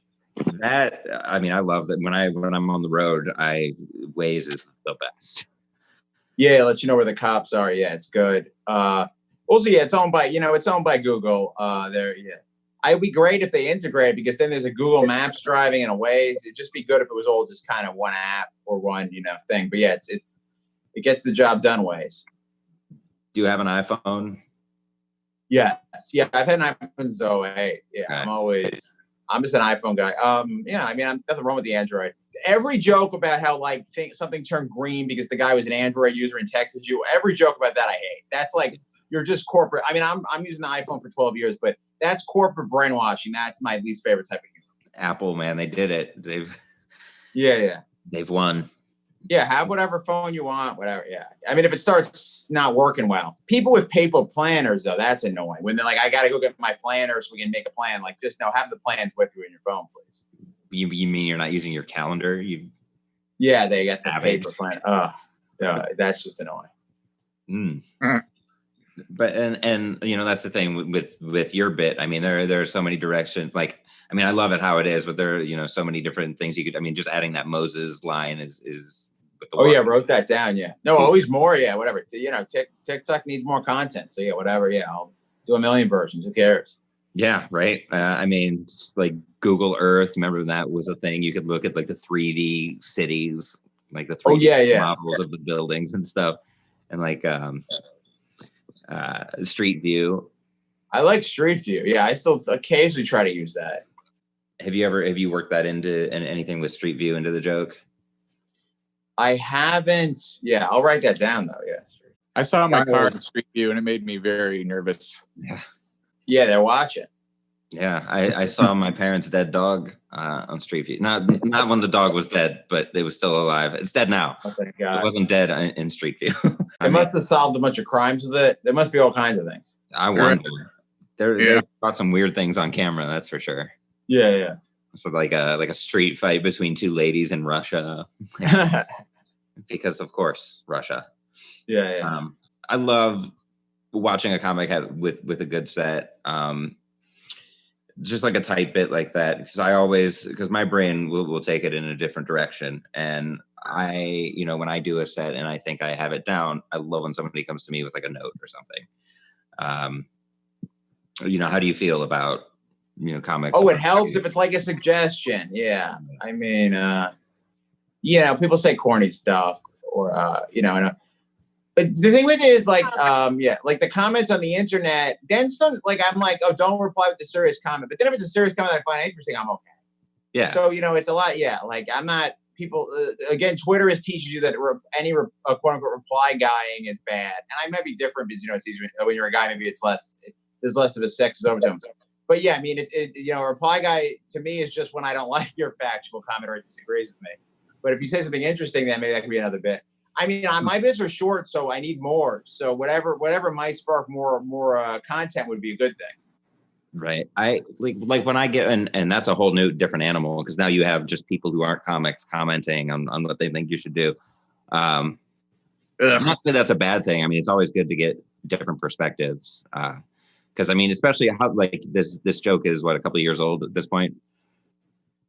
That, I mean, I love that when I'm on the road, Waze is the best. Yeah, it lets you know where the cops are. Yeah, it's good. Also, it's owned by Google. It'd be great if they integrate, because then there's a Google Maps driving and a Waze. It'd just be good if it was all just kind of one app or one, thing. But yeah, it gets the job done Waze. Do you have an iPhone? Yes. Yeah, I've had an iPhone since 08. Yeah, okay. I'm just an iPhone guy. I mean, I'm nothing wrong with the Android. Every joke about how something turned green because the guy was an Android user and texted you, every joke about that I hate. That's like, you're just corporate. I mean, I'm using the iPhone for 12 years, but that's corporate brainwashing. That's my least favorite type of humor. Apple, man, they did it. They've won. Yeah, have whatever phone you want, whatever. Yeah. I mean, if it starts not working well. People with paper planners, though, that's annoying. When they're like, I got to go get my planner so we can make a plan. Like, just have the plans with you in your phone, please. You mean you're not using your calendar? Yeah, they got the paper planner. That's just annoying. But and that's the thing with your bit. I mean, there are so many directions. Like, I mean, I love it how it is, but there are so many different things you could. I mean, just adding that Moses line is. Wrote that down. Yeah. No, always more. Yeah, whatever. TikTok needs more content. So yeah, whatever. Yeah, I'll do a million versions. Who cares? Yeah, right. I mean, like Google Earth. Remember that was a thing. You could look at like the 3D cities, like the 3D models of the buildings and stuff, and like Street View. I like Street View. Yeah, I still occasionally try to use that. Have you worked that into anything with Street View into the joke? I haven't. Yeah, I'll write that down though. Yeah. I saw my car in Street View and it made me very nervous. Yeah, they're watching. Yeah, I saw my parents' dead dog on Street View. Not when the dog was dead, but it was still alive. It's dead now. Oh, thank God. It wasn't dead in Street View. They must have solved a bunch of crimes with it. There must be all kinds of things. I wonder. They got some weird things on camera, that's for sure. Yeah. So like a street fight between two ladies in Russia. Because of course, Russia. Yeah. I love watching a comic with a good set. Just like a tight bit like that, because my brain will take it in a different direction. And when I do a set and I think I have it down, I love when somebody comes to me with like a note or something. How do you feel about comics? Oh, it helps if it's like a suggestion. Yeah. I mean, people say corny stuff or, but the thing with it is like, like the comments on the internet, then I'm like, oh, don't reply with the serious comment. But then if it's a serious comment that I find interesting, I'm okay. Yeah. So, it's a lot. Yeah. Like I'm not people, again, Twitter teaches you that any quote unquote reply guying is bad. And I might be different because, it's easier when you're a guy, maybe there's less of a sexist overtone. But yeah, I mean, a reply guy to me is just when I don't like your factual comment or it disagrees with me. But if you say something interesting, then maybe that could be another bit. I mean, my bits are short, so I need more. So whatever might spark more content would be a good thing. Right. I like when I get and that's a whole new different animal, because now you have just people who aren't comics commenting on what they think you should do. Not that that's a bad thing. I mean, it's always good to get different perspectives. Because I mean, especially how like this joke is a couple of years old at this point.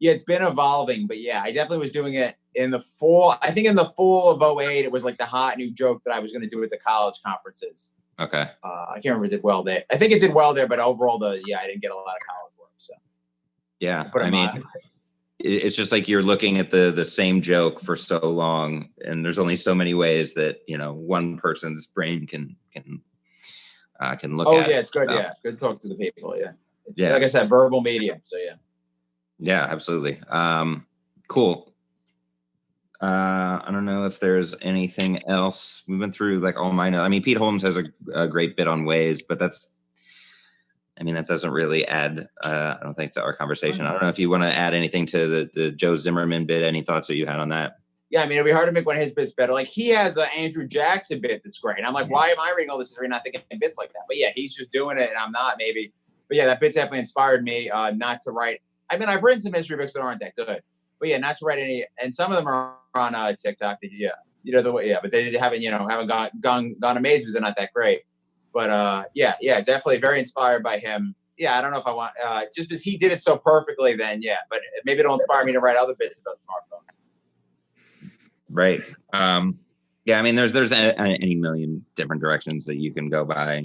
Yeah, it's been evolving, but yeah, I definitely was doing it in the fall. I think in the fall of 08, it was like the hot new joke that I was going to do at the college conferences. Okay. I can't remember if it did well there. I think it did well there, but overall, I didn't get a lot of college work. So yeah, I mean, it's just like you're looking at the same joke for so long, and there's only so many ways that one person's brain can look at. Oh yeah, it's good. So. Yeah, good talk to the people. Yeah. Like I said, verbal medium. So yeah. Yeah, absolutely. Cool. I don't know if there's anything else. We've been through like all my notes. I mean, Pete Holmes has a great bit on Waze, but that doesn't really add, I don't think, to our conversation. I don't know if you want to add anything to the Joe Zimmerman bit. Any thoughts that you had on that? Yeah, I mean, it'd be hard to make one of his bits better. Like, he has an Andrew Jackson bit that's great. And I'm like, why am I reading all this history and not thinking bits like that? But yeah, he's just doing it, and I'm not, maybe. But yeah, that bit definitely inspired me not to write. I mean, I've written some history books that aren't that good. But yeah, not to write any. And some of them are on TikTok. But they haven't gone amazing because they're not that great. But yeah, definitely very inspired by him. Yeah, I don't know if I want, just because he did it so perfectly, then yeah, but maybe it'll inspire me to write other bits about smartphones. Right. Yeah, I mean, there's any million different directions that you can go by,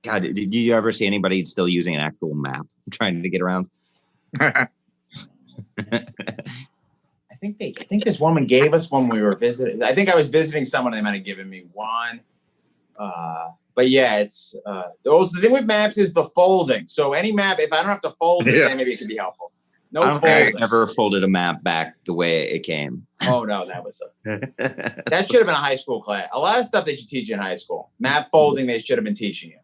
God, did you ever see anybody still using an actual map trying to get around? I think this woman gave us one when we were visiting. I think I was visiting someone, and they might have given me one. But yeah, it's the thing with maps is the folding. So any map, if I don't have to fold it, then maybe it can be helpful. No, I don't think I ever folded a map back the way it came. Oh no, that should have been a high school class. A lot of stuff they should teach you in high school. Map folding, they should have been teaching you.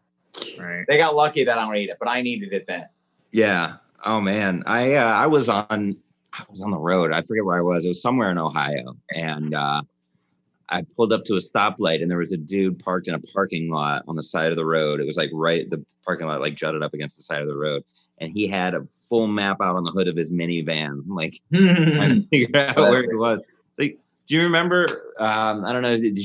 Right. They got lucky that I don't need it, but I needed it then. Yeah. Oh man, I was on the road. I forget where I was. It was somewhere in Ohio, and I pulled up to a stoplight, and there was a dude parked in a parking lot on the side of the road. It was like the parking lot like jutted up against the side of the road, and he had a full map out on the hood of his minivan, like trying to figure out where he was. Like, do you remember? I don't know. Did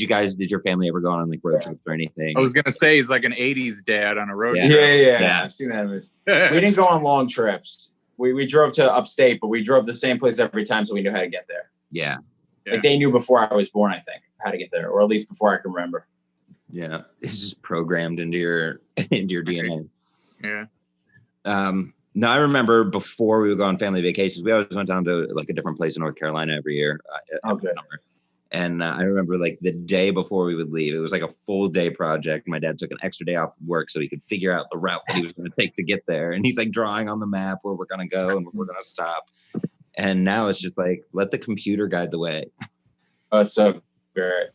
your family ever go on like road trips or anything? I was gonna say he's like an '80s dad on a road trip. Yeah. I've seen that. We didn't go on long trips. We drove to upstate, but we drove the same place every time, so we knew how to get there. Yeah. Like they knew before I was born, I think, how to get there, or at least before I can remember. Yeah, it's just programmed into your DNA. Yeah. No, I remember before we would go on family vacations, we always went down to like a different place in North Carolina every year. Every summer. And I remember like the day before we would leave, it was like a full day project. My dad took an extra day off work so he could figure out the route that he was going to take to get there. And he's like drawing on the map where we're going to go and where we're going to stop. And now it's just like, let the computer guide the way. Oh, it's so great.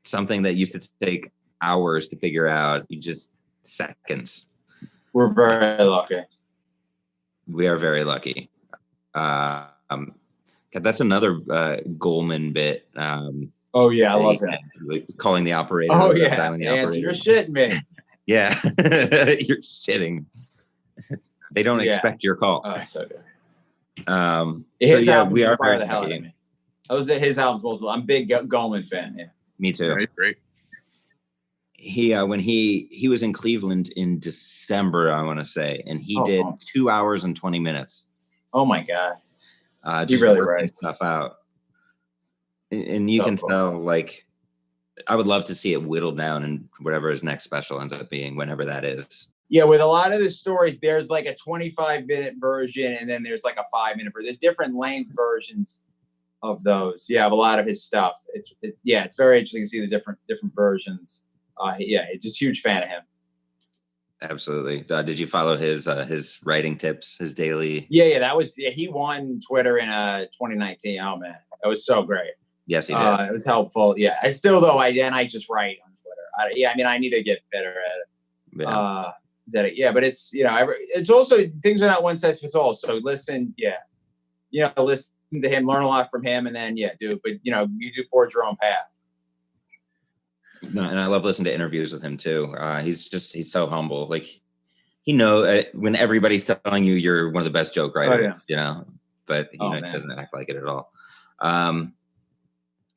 Something that used to take hours to figure out, you just seconds. We're very lucky. We are very lucky. That's another Goldman bit. Oh yeah, I love that. Like calling the operator. Oh yeah, the operator. You're shitting me. Yeah, you're shitting. They don't expect your call. Oh, so good. His albums we are very the hell out of me. Those are his albums multiple. I'm a big Goldman fan. Yeah, me too. Yeah, great. He when he was in Cleveland in December, I want to say, and he did 2 hours and 20 minutes. Oh my god. Just really working stuff out, and you can tell. Like, I would love to see it whittled down and whatever his next special ends up being, whenever that is. Yeah, with a lot of the stories, there's like a 25-minute version, and then there's like a 5-minute version. There's different length versions of those. Yeah, of a lot of his stuff. It's very interesting to see the different versions. Just huge fan of him. Absolutely. Did you follow his writing tips, his daily? Yeah. That was he won Twitter in 2019. Oh man, that was so great. Yes, he did. It was helpful. Yeah, I still though I just write on Twitter. I mean I need to get better at it. Yeah. But it's it's also things are not one size fits all. So listen, listen to him, learn a lot from him, and then do. But you do forge your own path. No, and I love listening to interviews with him too. He's so humble. Like he when everybody's telling you you're one of the best joke writers, but he doesn't act like it at all.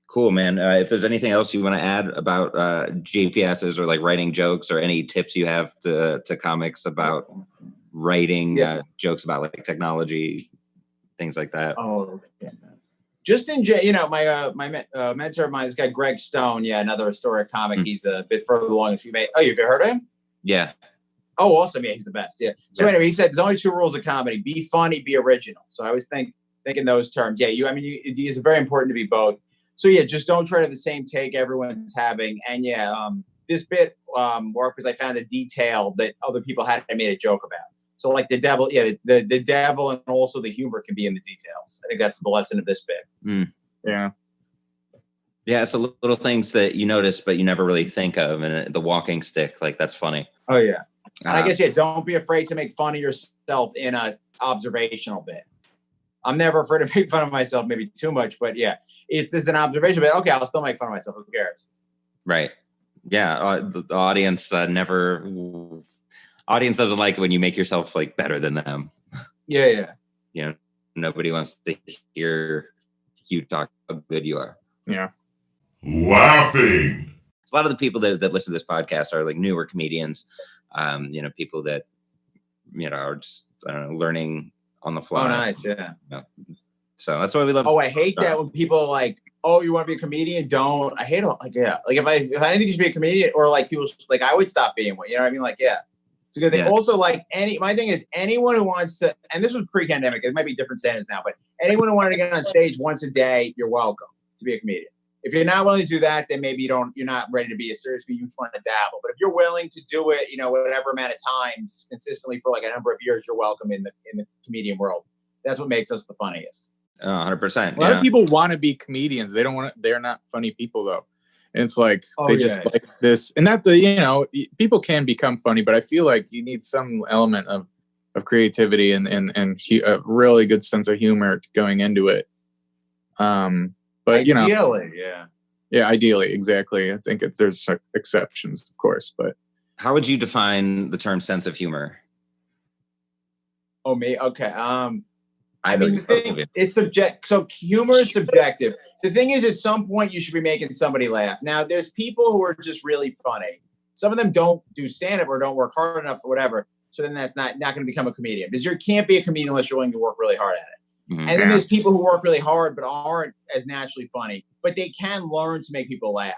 Cool, man. If there's anything else you want to add about GPSs or like writing jokes or any tips you have to comics about writing jokes about like technology, things like that. Oh, okay. Just in, my mentor of mine, this guy Greg Stone, another historic comic. He's a bit further along as you may. Oh, you've heard of him? Yeah. Oh, awesome. Yeah, he's the best. Yeah. So anyway, he said there's only 2 rules of comedy: be funny, be original. So I always think in those terms. Yeah, it's very important to be both. So yeah, just don't try to have the same take everyone's having. And this bit worked because I found a detail that other people had made a joke about. So like the devil, the devil and also the humor can be in the details. I think that's the lesson of this bit. Yeah. Yeah, it's the little things that you notice, but you never really think of. And the walking stick, like, that's funny. Oh, yeah. And I guess, don't be afraid to make fun of yourself in a observational bit. I'm never afraid to make fun of myself, maybe too much, but yeah, if this is an observation bit, okay, I'll still make fun of myself. Who cares? Right. Yeah. The audience audience doesn't like it when you make yourself like better than them. Yeah. Nobody wants to hear you talk how good you are. Yeah. Laughing. A lot of the people that listen to this podcast are like newer comedians, people that, are just learning on the fly. Oh, nice. Yeah. So that's why we love. Oh, I hate that when people are like, oh, you want to be a comedian? Don't. I hate it. Like, yeah. Like if I didn't think you should be a comedian, or like people, like I would stop being one. You know what I mean? Like, yeah. It's a good thing. Yeah. Also, like my thing is anyone who wants to, and this was pre-pandemic, it might be different standards now, but anyone who wanted to get on stage once a day, you're welcome to be a comedian. If you're not willing to do that, then maybe you're not ready to be a serious comedian. You just want to dabble. But if you're willing to do it, whatever amount of times consistently for like a number of years, you're welcome in the comedian world. That's what makes us the funniest. 100%. A lot of people want to be comedians. They don't want to. They're not funny people though. And it's like just like this, and not people can become funny, but I feel like you need some element of creativity and a really good sense of humor going into it. But ideally, ideally, exactly. I think there's exceptions, of course, but how would you define the term sense of humor? Oh, me? Okay. I mean, the thing, it's subject. So humor is subjective. The thing is, at some point, you should be making somebody laugh. Now, there's people who are just really funny. Some of them don't do stand-up or don't work hard enough or whatever. So then that's not going to become a comedian, because you can't be a comedian unless you're willing to work really hard at it. Mm-hmm. And then there's people who work really hard but aren't as naturally funny, but they can learn to make people laugh.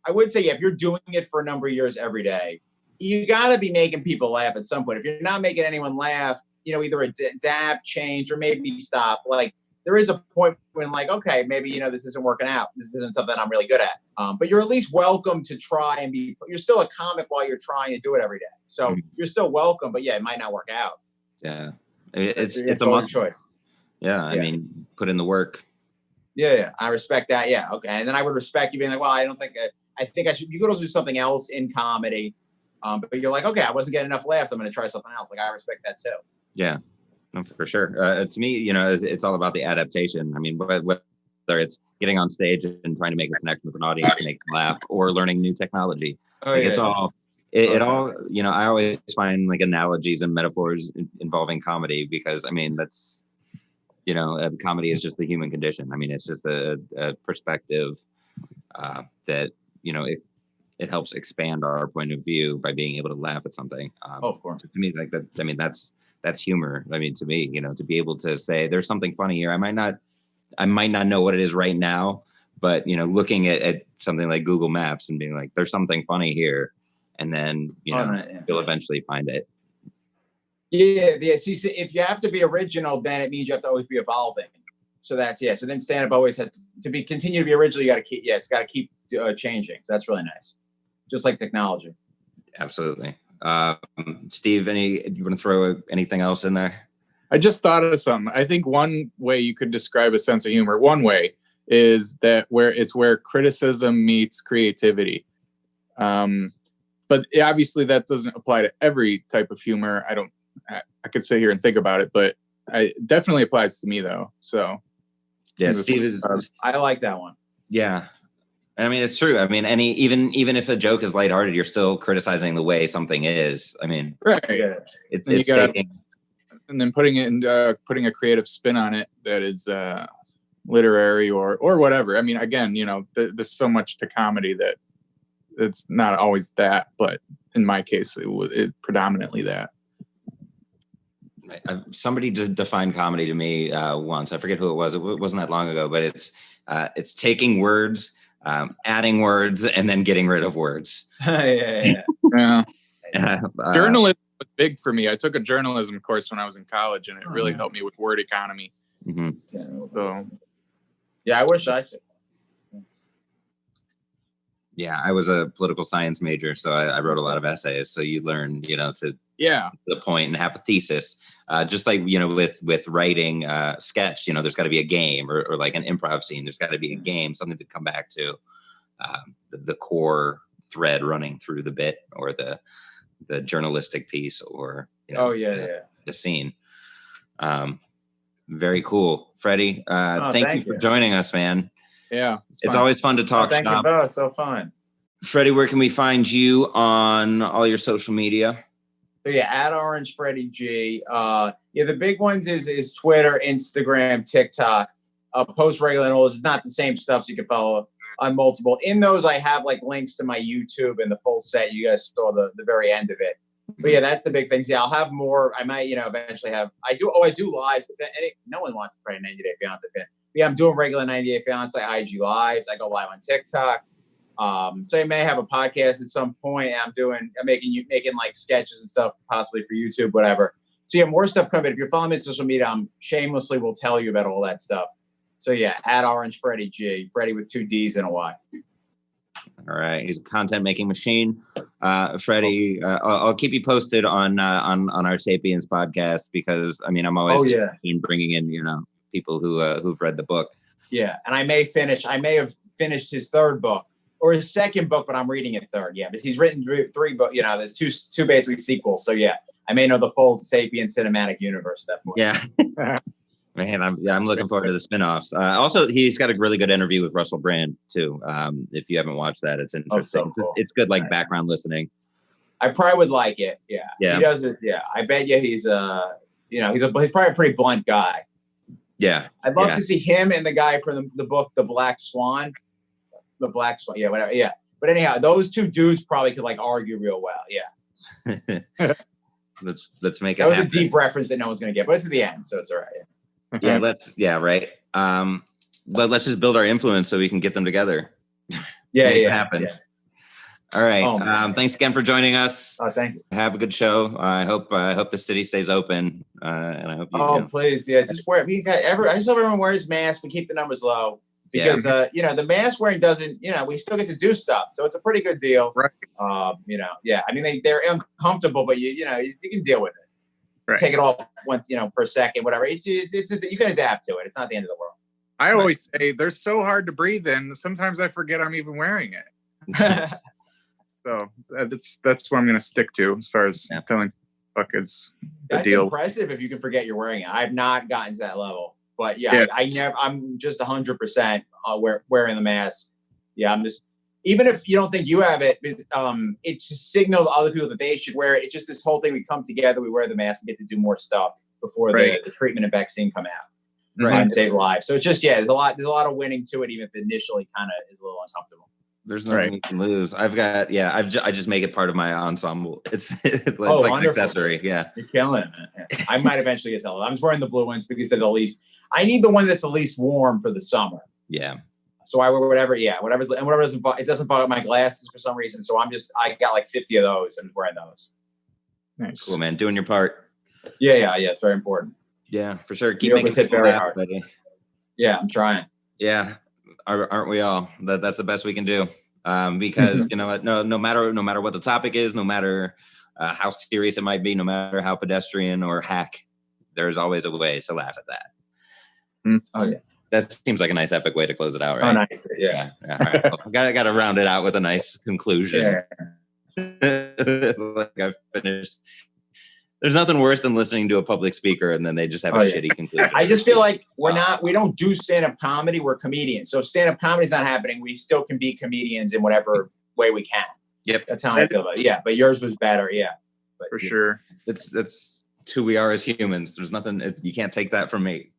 I would say, if you're doing it for a number of years every day, you got to be making people laugh at some point. If you're not making anyone laugh, either adapt, change, or maybe stop. Like, there is a point when, like, okay, maybe, this isn't working out. This isn't something I'm really good at. But you're at least welcome to try and you're still a comic while you're trying to do it every day. So you're still welcome, but it might not work out. Yeah. It's a choice. Yeah. I mean, put in the work. Yeah. I respect that. Yeah. Okay. And then I would respect you being like, well, I don't think, I think I should, you could also do something else in comedy. But you're like, okay, I wasn't getting enough laughs. I'm going to try something else. Like, I respect that too. Yeah, no, for sure. To me, it's all about the adaptation. I mean, whether it's getting on stage and trying to make a connection with an audience to make them laugh, or learning new technology. It all, I always find like analogies and metaphors involving comedy, because I mean, that's, comedy is just the human condition. I mean, it's just a perspective that, if it helps expand our point of view by being able to laugh at something. Of course. To me, like that, I mean, that's humor. I mean, to me, to be able to say there's something funny here. I might not know what it is right now, but looking at something like Google Maps and being like, there's something funny here, and then you'll eventually find it. Yeah. See, if you have to be original, then it means you have to always be evolving. So that's So then stand-up always has to continue to be original. You got to keep. Yeah, it's got to keep changing. So that's really nice. Just like technology. Absolutely. Steve, you want to throw anything else in there? I just thought of something. I think one way you could describe a sense of humor, one way, is that where criticism meets creativity. But obviously that doesn't apply to every type of humor. I could sit here and think about it, but it definitely applies to me though. So yeah, Steve, I like that one. Yeah. I mean, it's true. I mean, even if a joke is lighthearted, you're still criticizing the way something is. I mean, right. It's taking, and then putting a creative spin on it that is literary or whatever. I mean, again, there's so much to comedy that it's not always that, but in my case, it's predominantly that. Somebody just defined comedy to me once. I forget who it was. It wasn't that long ago, but it's taking words, adding words, and then getting rid of words. Yeah. Journalism was big for me. I took a journalism course when I was in college, and it really helped me with word economy. So, yeah, I wish I said. Yeah, I was a political science major, so I wrote a lot of essays. So you learn, to the point and have a thesis. Just like, with writing sketch, there's got to be a game or like an improv scene. There's got to be a game, something to come back to, the core thread running through the bit or the journalistic piece or, the scene. Very cool. Freddie, thank you for joining us, man. Yeah. It's always fun to talk Thank you both. So fun. Freddie, where can we find you on all your social media? So yeah, at Orange Freddy G. The big ones is Twitter, Instagram, TikTok. Post regular and all this. It's not the same stuff, so you can follow on multiple. In those, I have like links to my YouTube and the full set. You guys saw the very end of it. But yeah, that's the big things. Yeah, I'll have more. I might, eventually have. I do lives. No one wants to play a 90 Day Fiance fan. Yeah, I'm doing regular 90 Day Fiance IG lives. I go live on TikTok. So I may have a podcast at some point. I'm making like sketches and stuff, possibly for YouTube, whatever. So yeah, more stuff coming. If you're following me on social media, I'm shamelessly will tell you about all that stuff. So yeah, at Orange Freddy G, Freddy with 2 D's and a Y. All right, he's a content making machine. Freddie, I'll keep you posted on our Sapiens podcast because I'm always in bringing in people who've read the book. Yeah, and I may have finished his third book or his second book, but I'm reading it third. Yeah, but he's written 3 books. There's two basically sequels. So yeah, I may know the full Sapiens cinematic universe at that point. Yeah. Man, I'm looking forward to the spinoffs. Also, he's got a really good interview with Russell Brand too. If you haven't watched that, it's interesting. So cool. It's good, like background listening. I probably would like it. Yeah. He does it. Yeah, I bet you he's he's probably a pretty blunt guy. Yeah, I'd love to see him and the guy from the book The Black Swan. The Black Swan. Yeah, whatever. Yeah, but anyhow, those 2 dudes probably could like argue real well. Yeah. Let's make it. That was happen. a deep reference that no one's gonna get, but it's at the end, so it's all right. Right. But let's just build our influence so we can get them together. Yeah, Make it happen. Yeah. All right. Thanks again for joining us. Oh, thank you. Have a good show. I hope the city stays open. And I hope you. Please, yeah. Just wear. I just hope everyone wears masks. We keep the numbers low because the mask wearing doesn't. We still get to do stuff, so it's a pretty good deal. Right. Yeah. I mean, they're uncomfortable, but you can deal with it. Right. Take it off once, for a second, whatever. It's you can adapt to it. It's not the end of the world. I always say they're so hard to breathe in. Sometimes I forget I'm even wearing it. So that's what I'm going to stick to as far as telling fuck is the deal. That's impressive if you can forget you're wearing it. I've not gotten to that level, but I'm just 100% wearing the mask. Yeah, I'm just. Even if you don't think you have it, it just signals to other people that they should wear it. It's just this whole thing. We come together, we wear the mask, we get to do more stuff before the treatment and vaccine come out and save lives. So it's just, there's a lot of winning to it, even if initially kind of is a little uncomfortable. There's nothing you can lose. I just make it part of my ensemble. It's like an accessory. Yeah. You're killing it, man. Yeah. I might eventually get some. I'm just wearing the blue ones because they're the least, I need the one that's the least warm for the summer. Yeah. So I wear whatever it doesn't fog up my glasses for some reason. So I got like 50 of those and I'm wearing those. Nice. Cool, man. Doing your part. Yeah. It's very important. Yeah, for sure. Keep making it very hard. Buddy. Yeah, I'm trying. Yeah. Aren't we all? That's the best we can do. Because no matter what the topic is, no matter how serious it might be, no matter how pedestrian or hack, there's always a way to laugh at that. Oh yeah. That seems like a nice epic way to close it out, right? Oh, nice. Yeah. All right. Well, got to round it out with a nice conclusion. Yeah. Like I've finished. There's nothing worse than listening to a public speaker and then they just have a shitty conclusion. I just feel like we don't do stand-up comedy. We're comedians. So if stand-up comedy's not happening, we still can be comedians in whatever way we can. Yep. That's how I feel about it. Yeah. But yours was better. Yeah. For sure. That's who we are as humans. There's nothing, you can't take that from me.